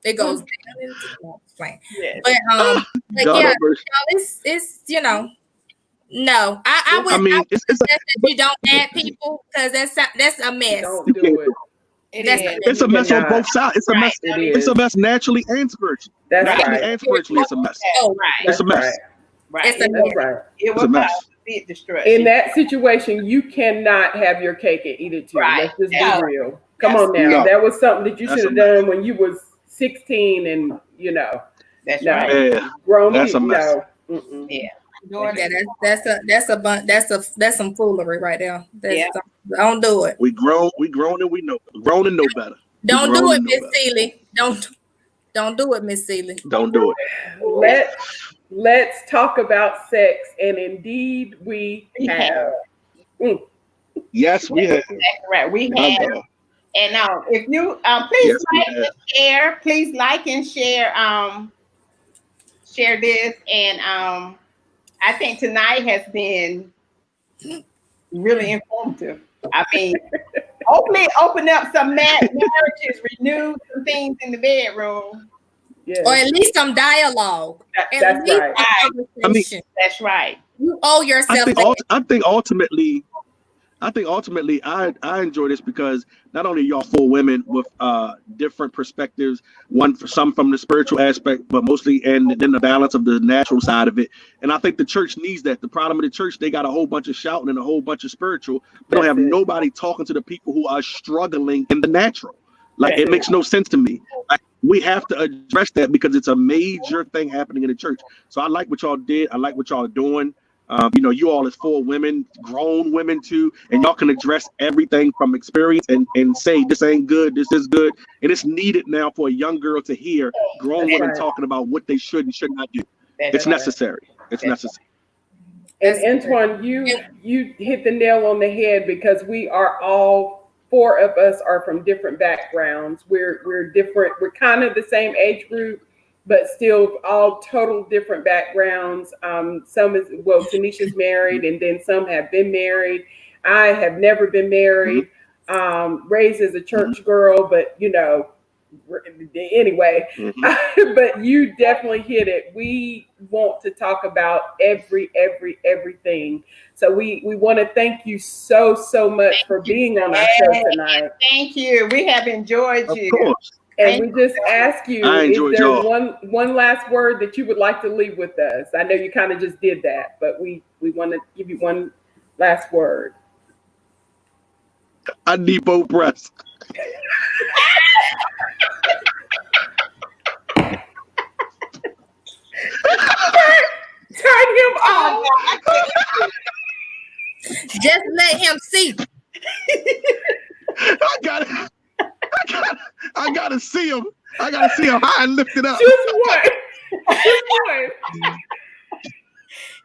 It goes down into Yes. but God yeah, have mercy. it's no. I would mean, suggest that you don't add people because that's a mess. Don't You do can't it. It's a mess on both sides. It's a mess. It It's is. a mess naturally and spiritually. That's Naturally right. and spiritually, it's a mess. Oh, Right. It's a mess. Right. It's a It mess. will- Right. It It's a will mess. cause big destruction. In that situation, you cannot have your cake and eat it too. Right. Let's just No. be real. Come Yes. on now. No. That was something that you That's should have a mess. done when you was 16 and That's no. right. Yeah, grown That's a people. mess. No. Mm-mm. That's some foolery right there. Don't do it. we grown and we know. Grown and know better. Don't grown do it, and know Miss better. Seeley. Don't do it, Miss Seeley. Don't do it. Let's talk about sex, and indeed we have. Yes, we have. That's right. We My have. God. And if you please Yes, we like have. and share, please like and share share this. And I think tonight has been really informative. I mean, hopefully open up some marriages, renew some things in the bedroom. Yes. Or at least some dialogue. At That's least right. a conversation. That's right. You owe yourself that. I think ultimately, I enjoy this because not only y'all four women with different perspectives, some from the spiritual aspect, but mostly and then the balance of the natural side of it. And I think the church needs that. The problem of the church, they got a whole bunch of shouting and a whole bunch of spiritual. They don't have nobody talking to the people who are struggling in the natural. Like it makes no sense to me. Like, we have to address that because it's a major thing happening in the church. So I like what y'all did. I like what y'all are doing. You all as four women, grown women too, and y'all can address everything from experience and say this ain't good, this is good. And it's needed now for a young girl to hear grown women talking about what they should and should not do. It's necessary. It's necessary. And Antoine, you hit the nail on the head because we are all four of us are from different backgrounds. We're different. We're kind of the same age group, but still all total different backgrounds. Tanisha's married, and then some have been married. I have never been married. Raised as a church girl, but anyway. But you definitely hit it. We want to talk about everything. So we want to thank you so much for being on our show tonight. Thank you. We have enjoyed you. Of course. And we just ask you, I is enjoyed there y'all. one last word that you would like to leave with us? I know you kind of just did that, but we want to give you one last word. I need both breasts. turn him off. Just let him see. I gotta see him. I gotta see him high and lifted up. Just one. Just one.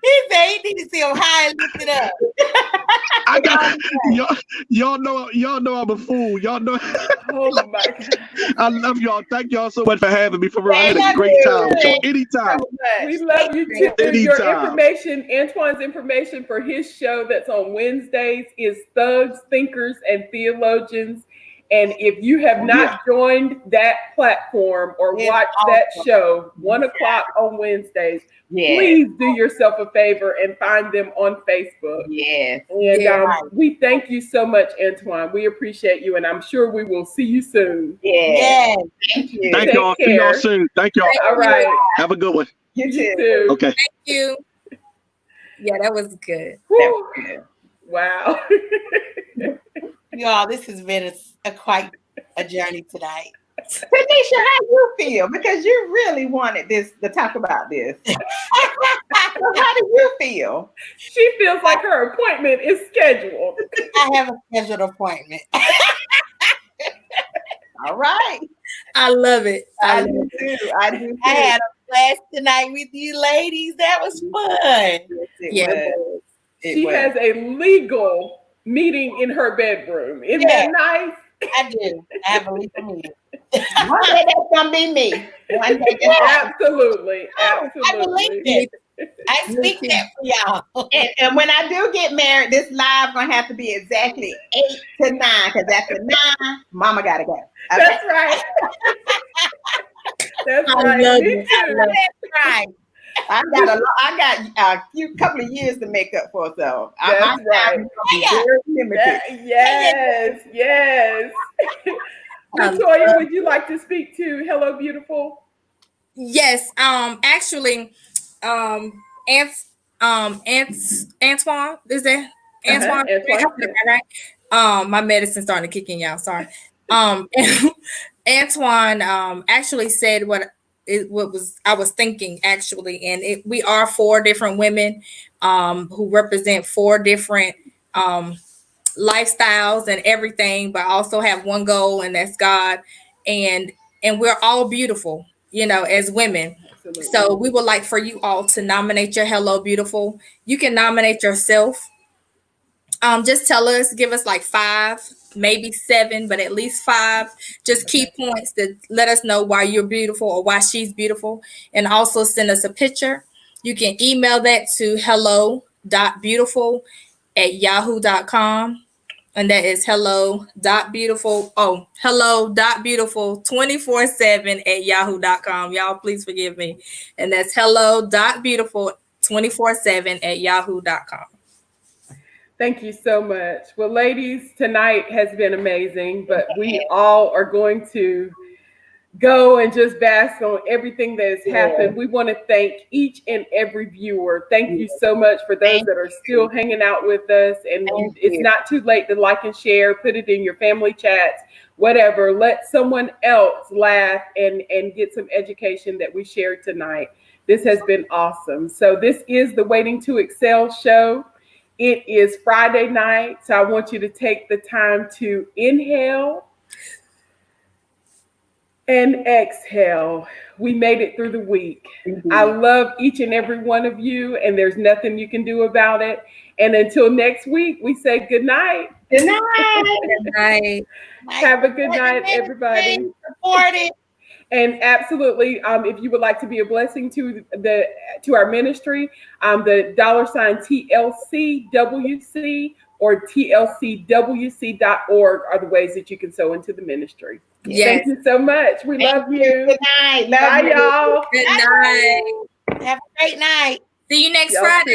He said he need to see him high and lifted up. I got y'all know I'm a fool. Y'all know. Oh my God. I love y'all. Thank y'all so much for having me. For real, I had a great time. So anytime. We love you too. Your Anytime. information, Antoine's information for his show that's on Wednesdays is Thugs, Thinkers, and Theologians. And if you have not joined that platform or watched that show, 1:00 on Wednesdays, please do yourself a favor and find them on Facebook. Yes. And we thank you so much, Antoine. We appreciate you, and I'm sure we will see you soon. Yes. Thank you. Thank y'all. See y'all soon. Thank y'all. All right. Have a good one. You too. Okay. Thank you. Yeah, that was good. Wow. Y'all, this has been quite a journey tonight. Tanisha, how you feel? Because you really wanted this to talk about this. So how do you feel? She feels like her appointment is scheduled. I have a scheduled appointment. All right. I love it. I do too. I do too. I had a blast tonight with you ladies. That was fun. Yeah. She has a legal meeting in her bedroom. Isn't that nice? I do. I have a legal meeting. One day that's gonna be me. One day Absolutely. I believe Absolutely. it. I speak that for y'all. And when I do get married, this live gonna have to be exactly 8 to 9, because after 9, Mama gotta go. Okay? That's right. That's I right. love Me it. too. That's right. I got a couple of years to make up for, so That's my right. time is gonna be very limited. Yes, yes. Latoya, would you like to speak to Hello Beautiful? Yes. Actually, Antoine, is that Antoine? Antoine. Right? My medicine's starting to kick in, y'all. Sorry. Antoine actually said what I was thinking actually, and we are 4 different women who represent 4 different lifestyles and everything, but also have one goal, and that's God, and we're all beautiful, as women. Absolutely. So we would like for you all to nominate your Hello Beautiful. You can nominate yourself. Just tell us, give us like 5, maybe 7, but at least 5, just key points that let us know why you're beautiful or why she's beautiful. And also send us a picture. You can email that to hello.beautiful@yahoo.com. And that is hello.beautiful24/7 Y'all, please forgive me. And that's hello.beautiful24/7 Thank you so much. Well, ladies, tonight has been amazing, but we all are going to go and just bask on everything that has happened. We want to thank each and every viewer. Thank you so much for those that are still hanging out with us. And it's not too late to like and share, put it in your family chats, whatever. Let someone else laugh and get some education that we shared tonight. This has been awesome. So this is the Waiting to Excel show. It is Friday night, so I want you to take the time to inhale and exhale. We made it through the week. Mm-hmm. I love each and every one of you, and there's nothing you can do about it. And until next week, we say good night. Good night. Good night. Have a good night, everybody. And absolutely, if you would like to be a blessing to our ministry, the $TLCWC or TLCWC.org are the ways that you can sow into the ministry. Yes. Thank you so much. We love you. Good night. Bye, y'all. Good night. Have a great night. See you next Friday.